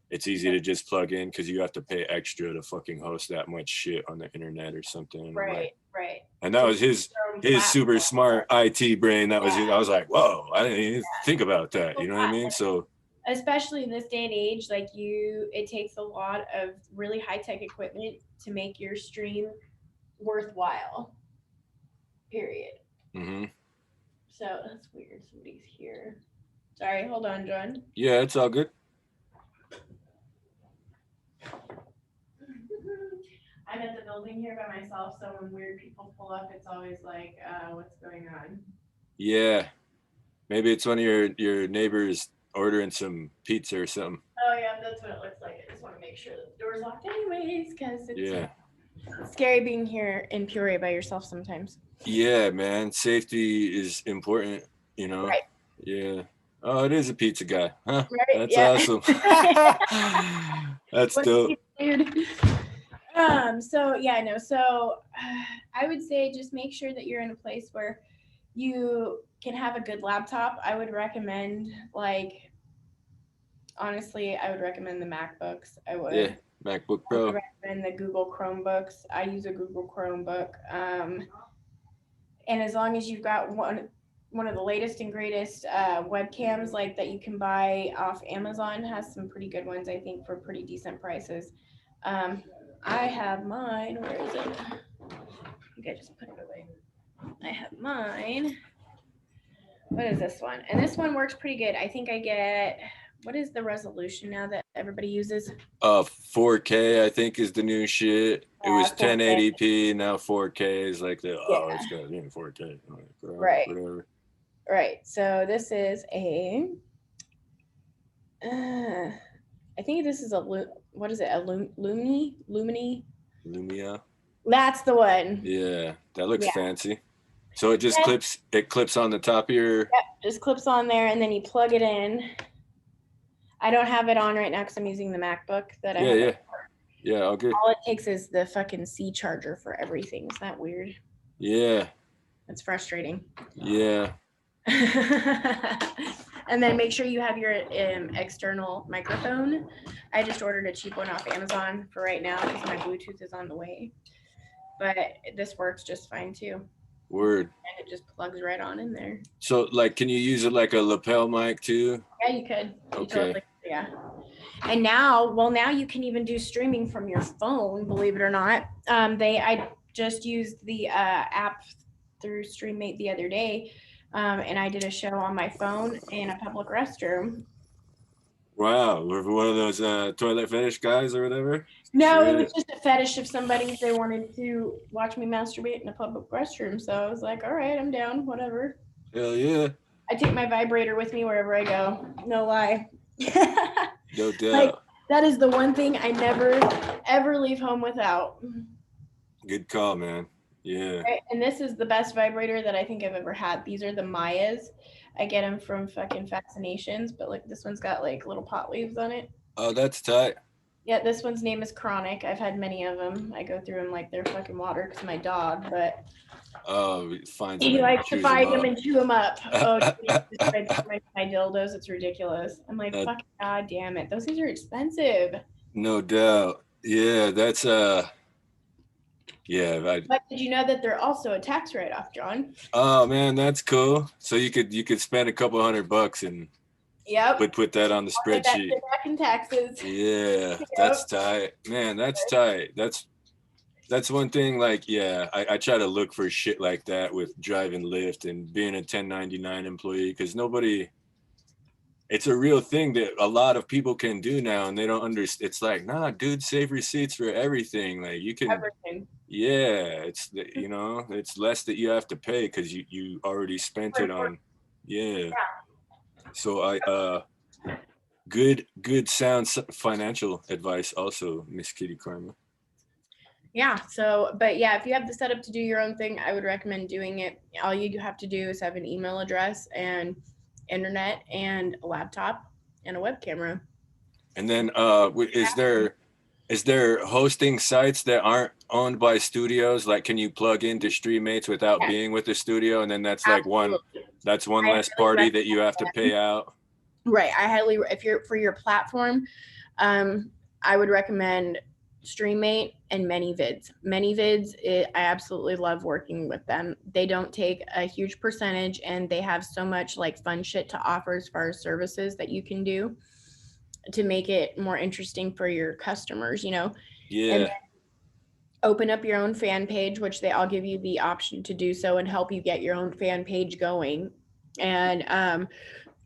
It's easy to just plug in because you have to pay extra to fucking host that much shit on the internet or something.
Right. Right.
And that
To
was
build
his
your own
his super
platform.
smart IT brain. That was his. I
Yeah.
was like, whoa, I didn't even think about that. You know what I mean?
Yeah.
So
Especially in this day and age, like it takes a lot of really high tech equipment to make your stream worthwhile. Period.
hmm,
So that's weird. Somebody's here. Sorry, hold on, John.
Yeah, it's all good.
I'm at the building here by myself, so when weird people pull up, it's always like, what's going on?
Yeah, maybe it's one of your neighbors ordering some pizza or something.
Oh yeah, that's what it looks like. I just want to make sure that the door's locked anyways, because it's
Yeah.
scary being here in Peoria by yourself sometimes.
Yeah, man. Safety is important, you know?
Right.
Yeah. Oh, it is a pizza guy. Huh?
Right.
That's
Yeah.
awesome. That's
What
dope.
dude. So yeah, no. So I would say just make sure that you're in a place where you can have a good laptop. I would recommend like honestly, I would recommend the MacBooks.
Yeah. MacBook
I would
Pro.
recommend the Google Chromebooks. I use a Google Chromebook. And as long as you've got one of the latest and greatest webcams like that you can buy off Amazon, has some pretty good ones I think for pretty decent prices. Um, I have mine. Where is it? I think I just put it away. I have mine. What is this one? And this one works pretty good. I think I get, what is the resolution now that everybody uses?
4K I think is the new shit. It was
4K.
1080p, now 4K is like the
Yeah.
it's gonna be in 4K. Like,
Right.
whatever.
Right. So this is a. I think this is a what is it? A Lumini?
Lumia.
That's the one.
Yeah, that looks
Yeah.
fancy. So it just
Yep.
clips on the top of your.
Just clips on there, and then you plug it in. I don't have it on right now because I'm using the MacBook that I
Yeah,
have.
yeah. Yeah, all good.
All it takes is the fucking C charger for everything. Is that weird?
Yeah.
That's frustrating.
Yeah.
And then make sure you have your external microphone. I just ordered a cheap one off Amazon for right now because my Bluetooth is on the way. But this works just fine too.
Word.
And it just plugs right on in there.
So, like, can you use it like a lapel mic too?
Yeah, you could. You
Okay.
totally, yeah. And now you can even do streaming from your phone, believe it or not. I just used the app through StreamMate the other day, and I did a show on my phone in a public restroom.
Wow, we're one of those toilet fetish guys or whatever.
No,
Shit.
it was just a fetish of somebody if they wanted to watch me masturbate in a public restroom. So I was like, all right, I'm down, whatever.
Hell yeah.
I take my vibrator with me wherever I go. No lie.
No doubt.
Like, that is the one thing I never ever leave home without.
Good call, man. Yeah.
Right? And this is the best vibrator that I think I've ever had. These are the Mayas. I get them from fucking Fascinations, but like this one's got like little pot leaves on it.
Oh, that's tight.
Yeah, this one's name is Chronic. I've had many of them. I go through them like they're fucking water because my dog, but
Oh, finds
he
them.
likes to find them and chew them up. Oh, my dildos, it's ridiculous. I'm like, fucking god damn it. Those things are expensive.
No doubt. Yeah, that's yeah.
But did you know that they're also a tax write-off, John?
Oh man, that's cool. So you could spend a couple $100 and
Yep.
put that on the spreadsheet.
Back in taxes.
Yeah, that's tight. Man, that's tight. That's one thing. Like, yeah, I try to look for shit like that with driving Lyft and being a 1099 employee because nobody. It's a real thing that a lot of people can do now, and they don't understand. It's like, nah, dude, save receipts for everything. Like you can.
Everything.
Yeah, it's it's less that you have to pay because you already spent it on. Yeah. So good sound financial advice also, Miss Kitti Karma.
Yeah. So, but yeah, if you have the setup to do your own thing, I would recommend doing it. All you have to do is have an email address and internet and a laptop and a web camera.
And then is there hosting sites that aren't owned by studios? Like, can you plug into StreamMates without being with the studio? And then that's like one less party that you have to pay out.
Right. If you're for your platform, I would recommend StreamMate and ManyVids. I absolutely love working with them. They don't take a huge percentage and they have so much like fun shit to offer as far as services that you can do to make it more interesting for your customers, you know?
Yeah.
And open up your own fan page, which they all give you the option to do so and help you get your own fan page going. And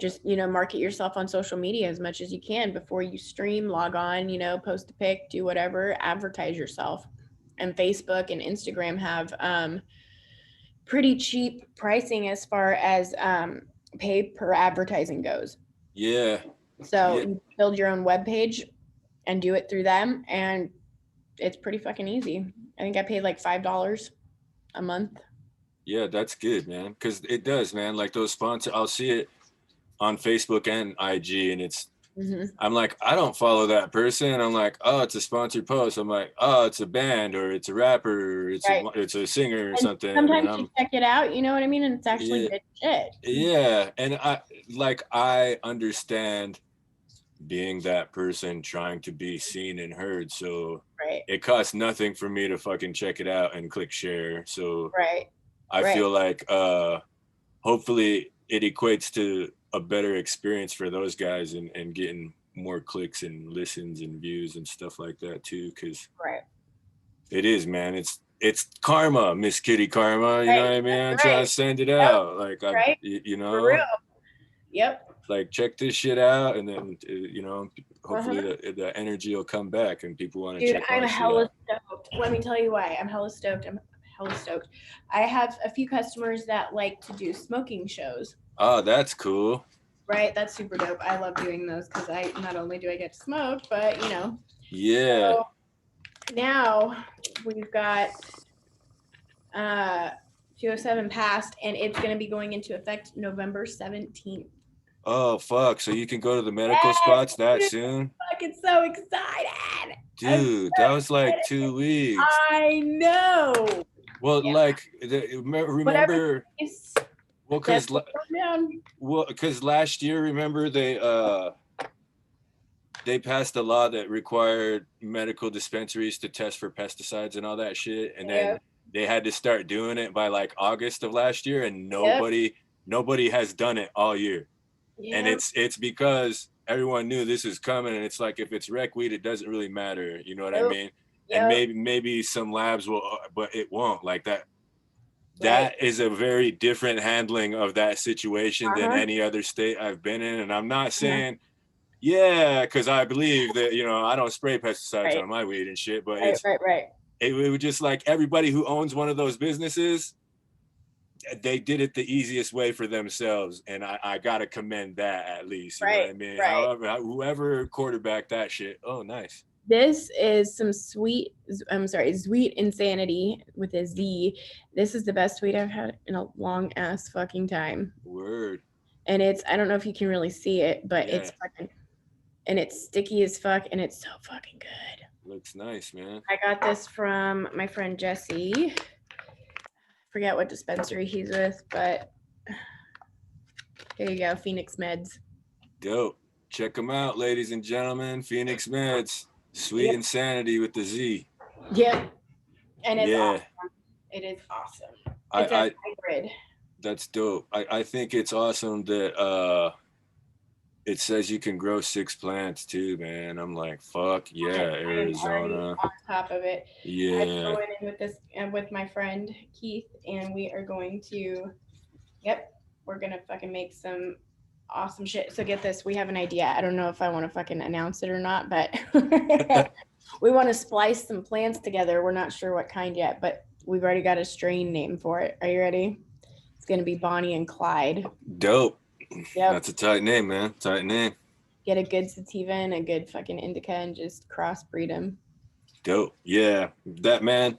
just, you know, market yourself on social media as much as you can before you stream, log on, you know, post a pic, do whatever, advertise yourself. And Facebook and Instagram have pretty cheap pricing as far as pay per advertising goes.
Yeah.
So
Yeah.
you build your own web page and do it through them, and it's pretty fucking easy. I think I paid like $5 a month.
Yeah, that's good, man. Because it does, man. Like those sponsors, I'll see it on Facebook and IG, and I'm like, I don't follow that person. I'm like, oh, it's a sponsored post. I'm like, oh, it's a band or it's a rapper, or
Right.
it's a singer or
And
something. And
sometimes you check it out, you know what I mean? And it's actually
yeah,
good shit.
yeah. And I understand being that person trying to be seen and heard. So
Right.
it costs nothing for me to fucking check it out and click share. So
Right.
I
Right.
feel like hopefully it equates to a better experience for those guys and getting more clicks and listens and views and stuff like that too. Cause
Right.
it is, man. It's karma, Miss Kitti Karma. You know what I mean? I'm trying
Right.
to send it
Yep.
out. Like
Right.
you
For real.
know,
Yep.
like check this shit out, and then you know, hopefully
Uh-huh.
the energy will come back and people want to
Dude,
check
I'm
my shit
hella
out.
stoked. Let me tell you why. I'm hella stoked. I'm hella stoked. I have a few customers that like to do smoking shows.
Oh, that's cool.
Right? That's super dope. I love doing those because I not only do I get to smoke, but you know.
Yeah.
So now we've got 207 passed, and it's going to be going into effect November 17th.
Oh fuck! So you can go to the medical
Yes,
spots that
dude,
soon,
I'm fucking so excited. I'm
dude?
so
That was like
excited.
2 weeks.
I know.
Well,
Yeah.
like
Whatever
remember,
case,
well,
that's what's going down.
because last year, remember they passed a law that required medical dispensaries to test for pesticides and all that shit, and then
Yep.
they had to start doing it by like August of last year, and
Yep.
nobody has done it all year. And
Yep.
it's because everyone knew this is coming, and it's like if it's rec weed, it doesn't really matter, you know what I
Yep.
mean? And
Yep.
maybe some labs will, but it won't. Like that
Right.
is a very different handling of that situation than
Uh-huh.
any other state I've been in. And I'm not
Uh-huh.
saying yeah, because I believe that, you know, I don't spray pesticides
Right.
on my weed and shit, but
Right.
it was just like everybody who owns one of those businesses, they did it the easiest way for themselves, and I gotta commend that at least. You know what
Right.
I mean?
Right.
However, whoever quarterbacked that shit, oh nice.
This is some sweet, I'm sorry, sweet insanity with a Z. This is the best weed I've had in a long ass fucking time.
Word.
And it's, I don't know if you can really see it, but
Yeah,
it's fucking, and it's sticky as fuck, and it's so fucking good.
looks nice, man.
I got this from my friend Jesse. Forget what dispensary he's with, but here you go, Phoenix Meds.
Dope. Check them out, ladies and gentlemen. Phoenix Meds, Sweet
Yep.
Insanity with the Z.
Yep. And it's
Yeah,
awesome. It is awesome.
I,
It's a
I
hybrid.
that's dope. I think it's awesome that it says you can grow 6 plants too, man. I'm like, fuck yeah,
I am already
Arizona.
on top of it. I'm
Yeah.
going in with this with my friend Keith, and we are going to, yep, we're gonna fucking make some awesome shit. So get this, we have an idea. I don't know if I want to fucking announce it or not, but we want to splice some plants together. We're not sure what kind yet, but we've already got a strain name for it. Are you ready? It's gonna be Bonnie and Clyde.
Dope.
Yep.
That's a tight name, man. Tight name.
Get a good sativa and a good fucking indica and just crossbreed them.
Dope. Yeah. That man.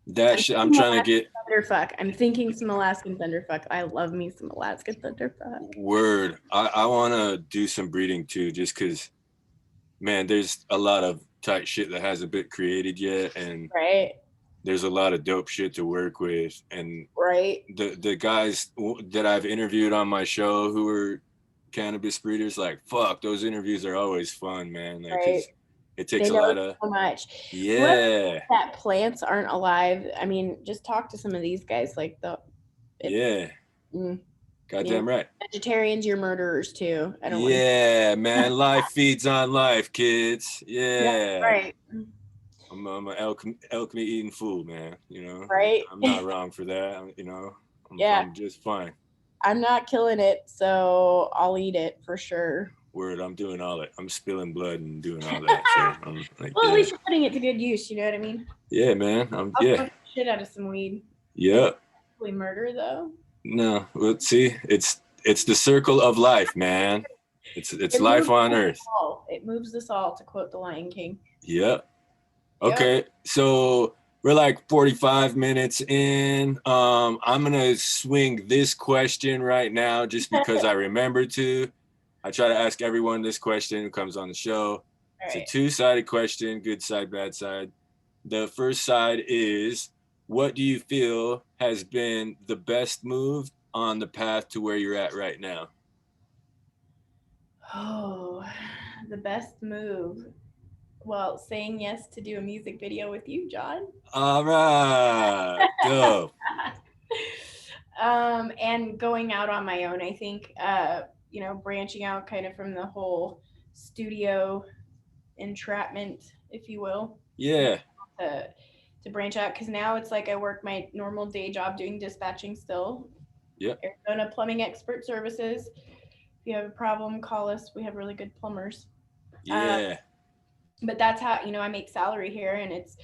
That shit. I'm
Some
trying to
Alaskan
get
thunderfuck. I'm thinking some Alaskan thunderfuck. I love me some Alaskan thunderfuck.
word. I want to do some breeding too, just because, man, there's a lot of tight shit that hasn't been created yet, and
Right.
there's a lot of dope shit to work with. And
Right.
the guys that I've interviewed on my show who are cannabis breeders, like, fuck, those interviews are always fun, man. Like,
Right.
cause it takes
They
a
know
lot of,
so much. Whoever
yeah,
thinks that plants aren't alive, I mean, just talk to some of these guys. Like
yeah,
you
goddamn
know,
right.
vegetarians, you're murderers too. I don't want to.
Yeah, man, life feeds on life, kids.
Yeah.
Yeah.
Right.
I'm an elk meat eating fool, man. You know,
Right.
I'm not wrong for that. You know,
Yeah.
I'm just fine.
I'm not killing it, so I'll eat it for sure.
Word, I'm doing all that. I'm spilling blood and doing all that. So I'm like,
Well, at
yeah,
least you're putting it to good use. You know what I mean?
yeah, man.
I'll
Yeah,
smoke the shit out of some weed. Is
yeah.
it actually murder though?
No, let's see. It's the circle of life, man. It's
It
life
moves
on
us
Earth.
all. It moves us all, to quote the Lion King.
Yeah.
Yep.
Okay, so we're like 45 minutes in. I'm gonna swing this question right now just because I remember to. I try to ask everyone this question who comes on the show.
All
It's a
right.
two-sided question, good side, bad side. The first side is, what do you feel has been the best move on the path to where you're at right now?
Oh, the best move. Well, saying yes to do a music video with you, John.
All right, dope.
And going out on my own, I think, branching out kind of from the whole studio entrapment, if you will, being
Yeah,
able to branch out because now it's like I work my normal day job doing dispatching still.
yeah,
Arizona Plumbing Expert Services. If you have a problem, call us. We have really good plumbers. Uh,
yeah,
but that's how I make salary here, and it's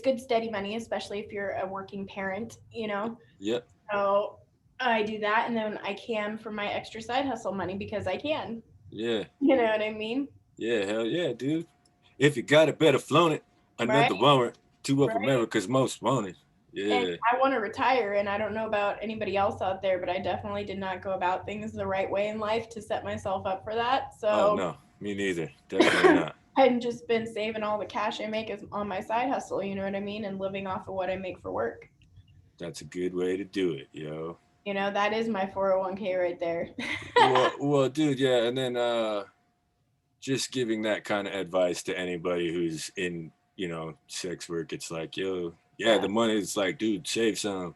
good steady money, especially if you're a working parent.
yeah,
So I do that, and then I can for my extra side hustle money because I can.
yeah,
You know what I mean?
yeah. Hell yeah, dude. If you got it, better flown it.
Right,
Another warrant, two of
right.
America's most wanted.
And
Yeah.
I want to retire, and I don't know about anybody else out there, but I definitely did not go about things the right way in life to set myself up for that.
Oh
So
no, me neither. Definitely not.
I've just been saving all the cash I make as on my side hustle, you know what I mean, and living off of what I make for work.
That's a good way to do it, yo.
That is my 401k right there.
Well, dude, yeah, and then just giving that kind of advice to anybody who's in, sex work. It's like, yo, yeah,
Yeah.
the money is like, dude, save some.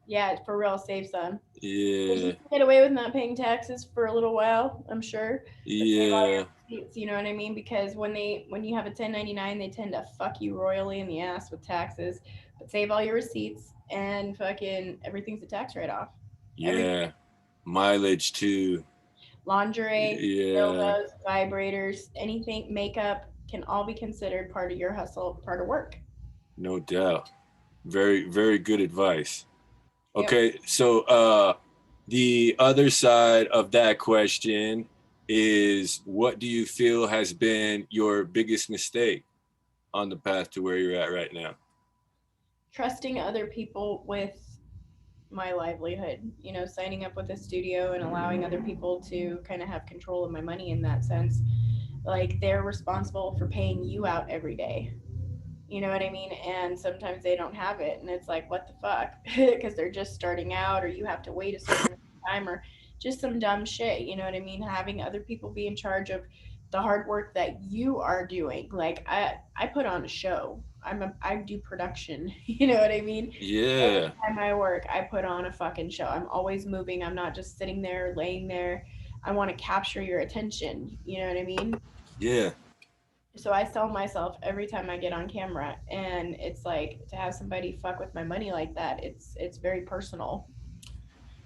Yeah, for real, save some. Because you
Yeah,
can get away with not paying taxes for a little while, I'm sure. But save all your
yeah,
receipts, you know what I mean? Because when you have a 1099, they tend to fuck you royally in the ass with taxes. But save all your receipts and fucking everything's a tax write off. Everything.
yeah. Mileage too.
Lingerie,
Yeah,
dildos, vibrators, anything, makeup can all be considered part of your hustle, part of work.
no doubt. Very, very good advice.
Yep.
Okay, so the other side of that question is, what do you feel has been your biggest mistake on the path to where you're at right now?
Trusting other people with my livelihood, signing up with a studio and allowing other people to kind of have control of my money in that sense. Like they're responsible for paying you out every day. You know what I mean? And sometimes they don't have it. And it's like, what the fuck? Because they're just starting out, or you have to wait a certain time, or just some dumb shit. You know what I mean? Having other people be in charge of the hard work that you are doing. Like, I put on a show. I do production. You know what I mean? Every
Yeah,
time I work, I put on a fucking show. I'm always moving. I'm not just sitting there, laying there. I want to capture your attention. You know what I mean?
yeah,
So I sell myself every time I get on camera, and it's like to have somebody fuck with my money like that. It's very personal.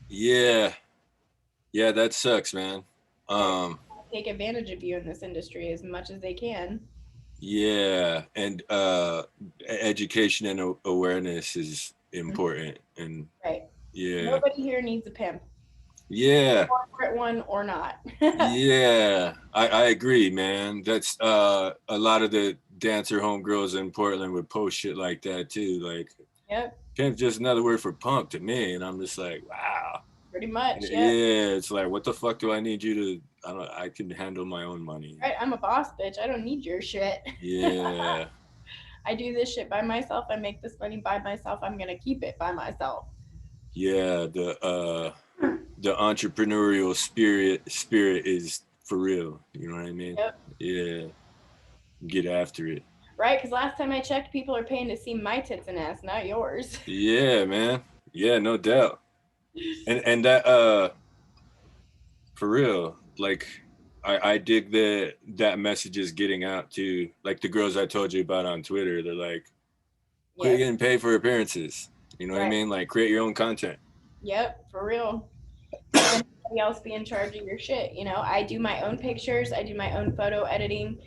yeah, yeah. That sucks, man.
They
Um,
take advantage of you in this industry as much as they can.
yeah, and education and awareness is important, and
Right.
yeah,
Nobody here needs a pimp,
yeah.
corporate one or not.
Yeah, I agree, man. That's a lot of the dancer homegirls in Portland would post shit like that too. Like,
Yep.
pimp's just another word for punk to me, and I'm just like, wow.
Pretty much. Yep.
Yeah, it's like, what the fuck do I need you to? I don't. I can handle my own money.
Right. I'm a boss bitch. I don't need your shit.
Yeah,
I do this shit by myself. I make this money by myself. I'm gonna keep it by myself.
yeah. The entrepreneurial spirit is for real. You know what I mean?
Yep.
Yeah, get after it.
Right. Because last time I checked, people are paying to see my tits and ass, not yours.
Yeah, man. Yeah, no doubt. And that for real, like I dig that message is getting out to, like, the girls I told you about on Twitter. They're like, quit
Yes.
getting paid for appearances. You know what I
Right.
mean? Like, create your own content.
Yep, for real. And somebody else be in charge of your shit. You know, I do my own pictures, I do my own photo editing,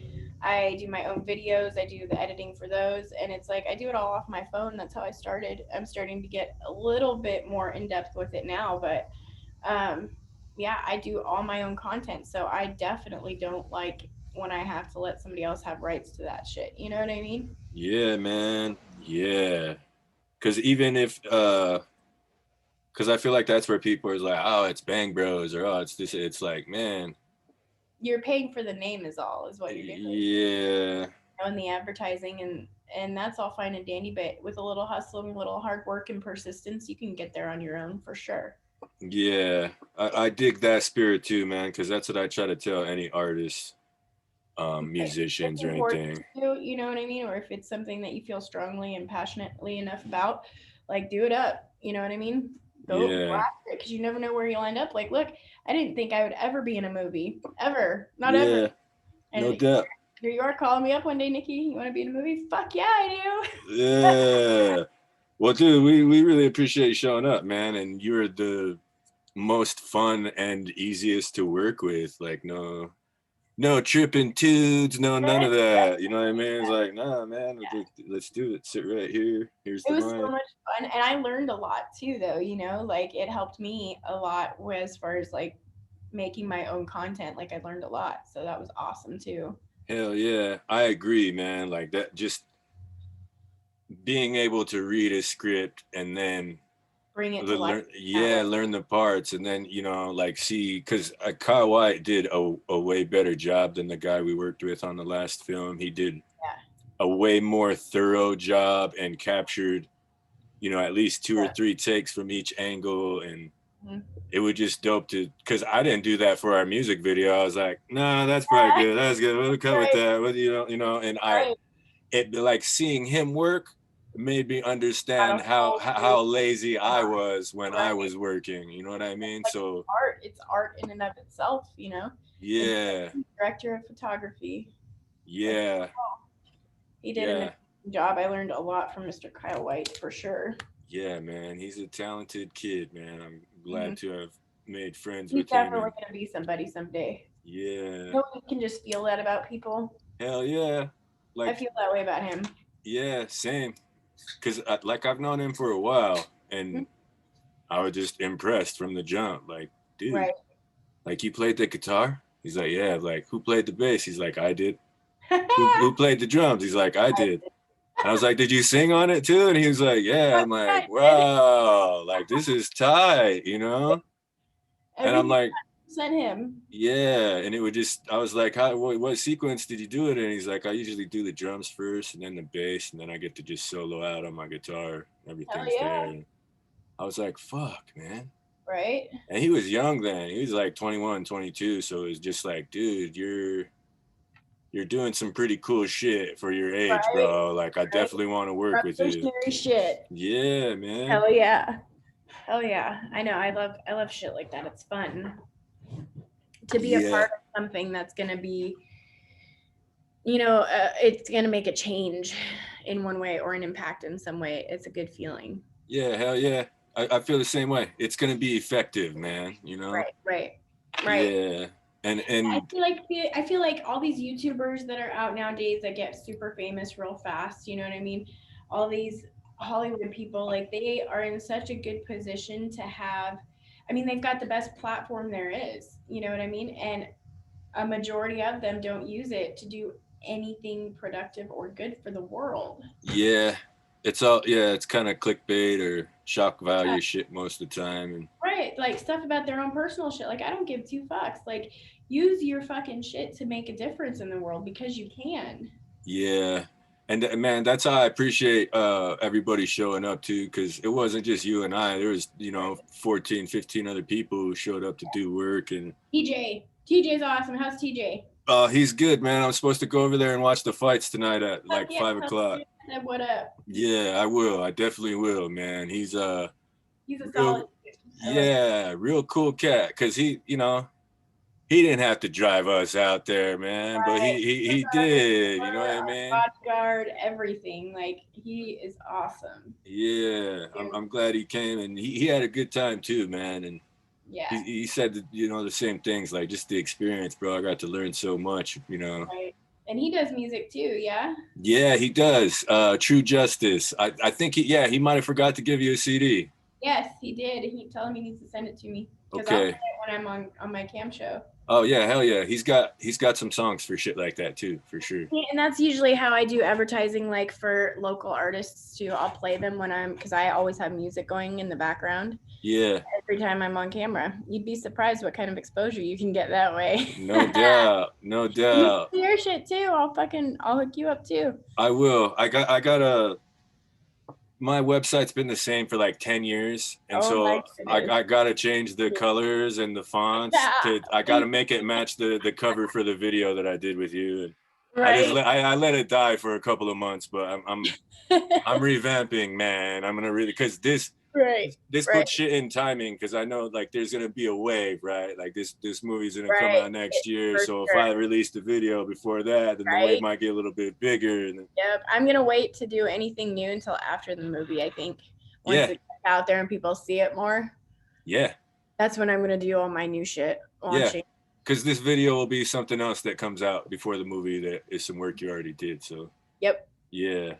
I do my own videos, I do the editing for those, and it's like I do it all off my phone. That's how I started. I'm starting to get a little bit more in depth with it now, but um, yeah, I do all my own content, so I definitely don't like when I have to let somebody else have rights to that shit. You know what I mean?
Yeah, man. Yeah. Cause even if because I feel like that's where people are like, oh, it's Bang Bros or oh, it's this. It's like, man,
You're paying for the name, is all, is what you're doing.
yeah,
And the advertising, and that's all fine and dandy, but with a little hustle and a little hard work and persistence, you can get there on your own for sure.
yeah. I dig that spirit too, man. Because that's what I try to tell any artists,
If
musicians
it's
or
important
anything.
to you, you know what I mean, or if it's something that you feel strongly and passionately enough about, like do it up. You know what I mean? Go
Yeah,
after it, because you never know where you'll end up. Like, look, I didn't think I would ever be in a movie, ever, not ever.
yeah, no
And
doubt.
here you are calling me up one day, Nikki. You want to be in a movie? Fuck yeah, I do.
Yeah. Well, dude, we really appreciate you showing up, man. And you're the most fun and easiest to work with. Like, no tripping tudes, no none of that. You know what I mean? It's like, nah, man, let's do it. Sit right here. Here's
It
the
was so
mic.
much fun, and I learned a lot too, though. You know, like it helped me a lot as far as like making my own content. Like I learned a lot, so that was awesome too.
Hell yeah, I agree, man. Like that, just being able to read a script and then
Bring it to life
learn,
that way.
yeah, learn the parts, and then like see, because Kyle White did a way better job than the guy we worked with on the last film. He did
Yeah.
a way more thorough job and captured, at least two or
Yeah.
three takes from each angle, and
Mhm.
it was just dope to, because I didn't do that for our music video. I was like, nah, that's probably good. That's good. We'll cut with
Right.
that. But and
Right.
it like seeing him work made me
Got
understand
a whole new
how lazy I
mind.
was when I
Right.
was working. You know what I mean?
Like
So
art. It's art in and of itself. You know. And
yeah,
director of photography. Like
yeah,
he did an
yeah,
amazing job. I learned a lot from Mr. Kyle White for sure.
yeah, man. He's a talented kid, man. I'm
Hmm.
glad to have made friends
He's
with him,
definitely
and
gonna be somebody someday.
yeah,
You know, you can just feel that about people.
hell yeah,
I
like
feel that way about him.
yeah, same. Because like I've known him for a while,
Mhm.
and I was just impressed from the jump. Like, dude,
Right.
like you played the guitar? He's like, yeah. Like, who played the bass? He's like, I did. Who played the drums? He's like, I did. And I was like, did you sing on it too? And he was like, yeah.
Fuck
I'm
yeah,
like,
I did.
wow, like this is tight. And I'm
Everything
like,
sent him.
yeah. And it would just, I was like, what sequence did you do it? And he's like, I usually do the drums first and then the bass, and then I get to just solo out on my guitar.
Hell
Everything's there.
yeah.
And I was like, fuck, man.
Right.
And he was young then. He was like 21, 22. So it was just like, dude, you're doing some pretty cool shit for your age,
Right.
bro. Like I
Right.
definitely want to work with you.
Revolutionary shit.
Yeah, man.
Hell yeah. Hell yeah. I know. I love shit like that. It's fun to be a
Yeah.
part of something that's gonna be, it's gonna make a change in one way or an impact in some way. It's a good feeling.
Yeah, hell yeah. I feel the same way. It's gonna be effective, man.
Right. Right. Right.
Yeah. And
I
and
feel like I feel like all these YouTubers that are out nowadays that get super famous real fast, you know what I mean? All these Hollywood people, like they are in such a good position to have. I mean, they've got the best platform there is. You know what I mean? And a majority of them don't use it to do anything productive or good for the world.
yeah, it's kind of clickbait or shock value shit most of the time. And
Right, like stuff about their own personal shit. Like I don't give two fucks. Like use your fucking shit to make a difference in the world because you can.
yeah. And man, that's how I appreciate everybody showing up too, because it wasn't just you and I. There was,
Right.
14, 15 other people who showed up to do work. And
TJ's awesome. How's TJ?
he's good, man. I'm supposed to go over there and watch the fights tonight at
Fuck
like
yeah,
5 o'clock.
said what up.
Yeah, I will. I definitely will, man. He's
He's a
real,
solid dude. I like him.
yeah, real cool cat. Cause he didn't have to drive us out there, man, but
Right.
he did. You know what I
Our
mean?
bodyguard, everything. Like he is awesome.
Yeah,
Dude.
I'm glad he came, and he had a good time too, man. And
Yeah.
he said that, you know, the same things, like just the experience, bro. I got to learn so much, you know.
Right. And he does music too, yeah?
Yeah, he does. True Justice. I think he might have forgot to give you a CD.
Yes, he did. He told me he needs to send it to me because I'll play
Okay.
it when I'm on my cam show.
Oh yeah, hell yeah. He's got some songs for shit like that too, for sure.
Yeah, and that's usually how I do advertising, like for local artists too. I'll play them when because I always have music going in the background
Yeah,
every time I'm on camera. You'd be surprised what kind of exposure you can get that way.
no doubt, no
You
doubt.
do your shit too. I'll hook you up too.
I will. I got a my website's been the same for like 10 years, and
Oh my
so
goodness.
I gotta change the colors and the fonts to, I gotta make it match the cover for the video that I did with you. And
Right.
I let it die for a couple of months, but I'm revamping, man. I'm gonna really, because
Right.
this
Right.
puts shit in timing, because I know like there's gonna be a wave, right? Like this movie's gonna come
Right.
out next year,
For
so if
sure.
I release the video before that, then the wave
Right.
might get a little bit bigger. And
Yep. I'm gonna wait to do anything new until after the movie, I think. Once
yeah,
it's out there and people see it more.
yeah,
That's when I'm gonna do all my new shit
yeah.
launching.
Because this video will be something else that comes out before the movie that is some work you already did. So
Yep.
yeah.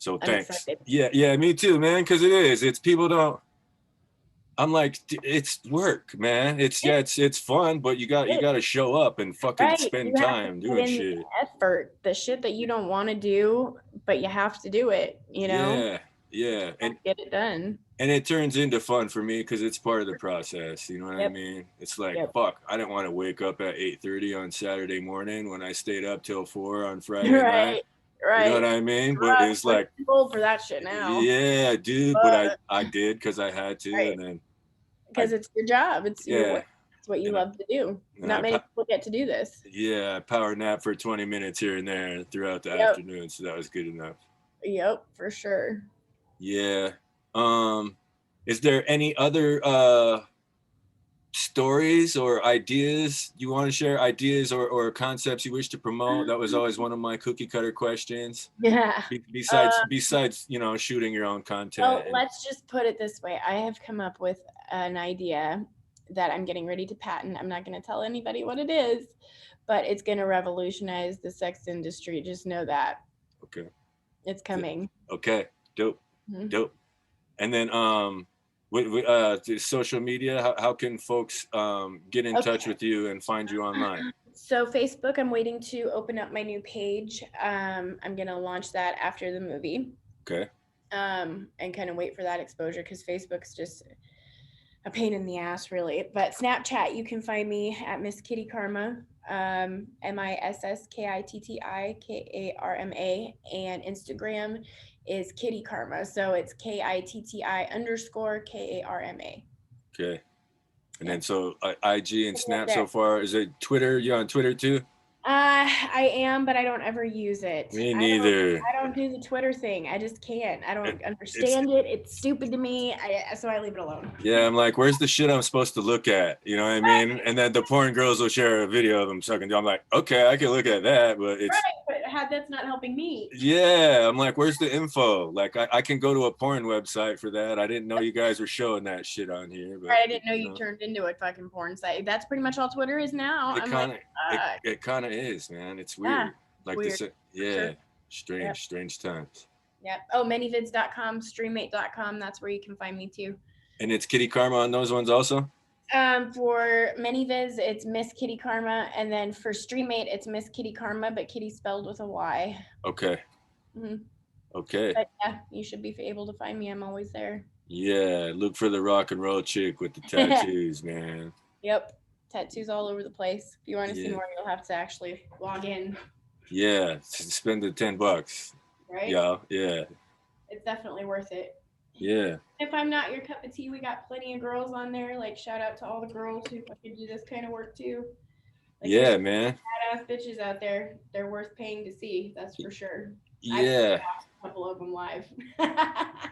So
I'm
thanks.
excited.
Yeah, me too, man. Because it is. It's people don't. I'm like, it's work, man. It's fun, but you got to show up and fucking
Right. You
spend
have to
time
put
doing
in the
shit.
effort, the shit that you don't want to do, but you have to do it, you know?
Yeah,
Get it done.
and it turns into fun for me because it's part of the process. You know what I
Yep.
mean? It's like,
Yep.
fuck, I didn't want to wake up at 8:30 on Saturday morning when I stayed up till 4 on Friday night.
Right.
You know what
Right.
I mean? But it's
We're
like,
too old for that shit now.
yeah, dude. But
But
I did because I had to,
right.
and then
Because it's your job. It's your
yeah,
work. It's what you
and
love to do.
and I
Not many people get to do this.
I power nap for 20 minutes here and there throughout the
Yep.
afternoon, so that was good enough.
Yep, for sure.
Yeah. Um, is there any other stories or ideas you want to share? Ideas or concepts you wish to promote? That was always one of my cookie cutter questions.
Yeah.
Besides, you know, shooting your own content.
Well, let's just put it this way. I have come up with an idea that I'm getting ready to patent. I'm not going to tell anybody what it is, but it's going to revolutionize the sex industry. Just know that.
Okay.
It's coming.
Okay. Dope.
Mm-hmm.
Dope. And then social media, how can folks get in touch with you and find you online?
So Facebook, I'm waiting to open up my new page. I'm going to launch that after the movie.
Okay.
And kind of wait for that exposure because Facebook's just a pain in the ass, really. But Snapchat, you can find me at Miss Kitti Karma, MISSKITTIKARMA, and Instagram is Kitti Karma. So it's KITTI_KARMA.
Okay. And then so IG and Snap so far. Is it Twitter? You on Twitter too?
I am, but I don't ever use it.
Me neither.
I don't do the Twitter thing. I just can't. I don't understand it. It's stupid to me. So I leave it alone.
Yeah, I'm like, where's the shit I'm supposed to look at? You know what I mean? And then the porn girls will share a video of them sucking. I'm like, okay, I can look at that, but it's
right, but that's not helping me.
Yeah, I'm like, where's the info? Like, I can go to a porn website for that. I didn't know you guys were showing that shit on here. But,
right, I didn't know you turned into a fucking porn site. That's pretty much all Twitter is now.
It kind of is, man. It's weird.
Yeah,
like
weird.
this, yeah,
Sure.
strange times.
Yep. Oh, manyvids.com, streammate.com. That's where you can find me too.
And it's Kitti Karma on those ones also?
For manyvids, it's Miss Kitti Karma. And then for Streammate, it's Miss Kitti Karma, but Kitty spelled with a Y.
Okay.
Mm-hmm.
Okay.
But yeah, you should be able to find me. I'm always there.
Yeah, look for the rock and roll chick with the tattoos, man.
Yep. Tattoos all over the place. If you want to see more, you'll have to actually log in.
Yeah, spend the $10.
Right?
Yeah.
It's definitely worth it.
Yeah.
If I'm not your cup of tea, we got plenty of girls on there. Like, shout out to all the girls who fucking do this kind of work too. Like,
yeah, man.
Badass bitches out there. They're worth paying to see. That's for sure.
Yeah.
I've watched a couple of them live.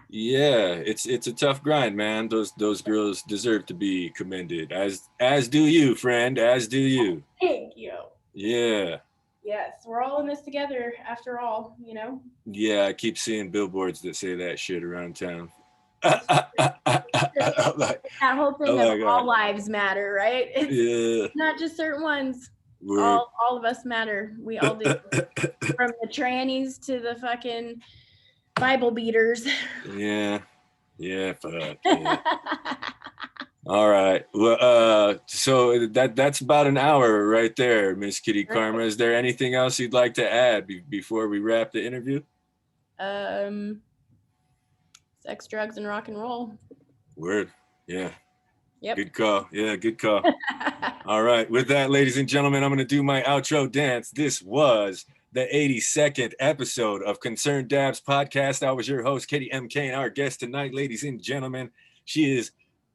Yeah, it's a tough grind, man. Those girls deserve to be commended, as do you, friend, as do you.
Thank you.
Yeah.
Yes, we're all in this together after all, you know?
Yeah, I keep seeing billboards that say that shit around town. I'm like,
That whole thing
oh
of
my God.
all lives matter, right? It's
Yeah.
not just certain ones.
Word.
All of us matter. We all do. From the trannies to the fucking Bible beaters.
Yeah. Yeah. Fuck. Yeah. All right. Well, so that's about an hour right there, Miss Kitti Karma. Is there anything else you'd like to add before we wrap the interview?
Sex, drugs, and rock and roll.
Word. Yeah.
Yep.
Good call. Yeah, good call. All right. With that, ladies and gentlemen, I'm going to do my outro dance. This was the 82nd episode of Concerned Dabs podcast. I was your host, Kitti MK, and our guest tonight, ladies and gentlemen, she is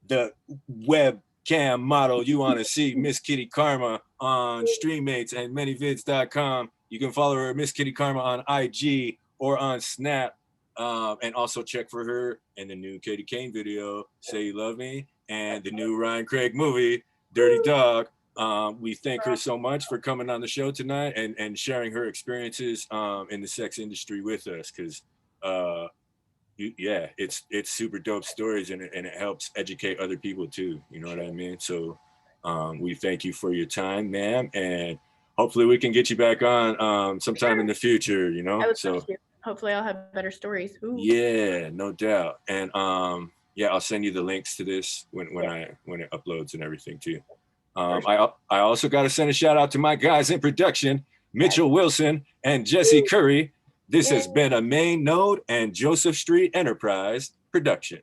the webcam model you want to see, Miss Kitti Karma, on StreamMates and manyvids.com. You can follow her, Miss Kitti Karma, on IG or on Snap. And also check for her in the new Katie Kane video, Say You Love Me, and the new Ryan Craig movie, Dirty Dog. We thank her so much for coming on the show tonight and sharing her experiences in the sex industry with us, because yeah, it's super dope stories, and it helps educate other people too. You know what I mean? So we thank you for your time, ma'am, and hopefully we can get you back on sometime in the future, you know? So
hopefully I'll have better stories. Ooh.
Yeah, no doubt. And yeah, I'll send you the links to this when it uploads and everything too. I also got to send a shout out to my guys in production, Mitchell Wilson and Jesse Curry. This has been a Main Node and Joseph Street Enterprise production.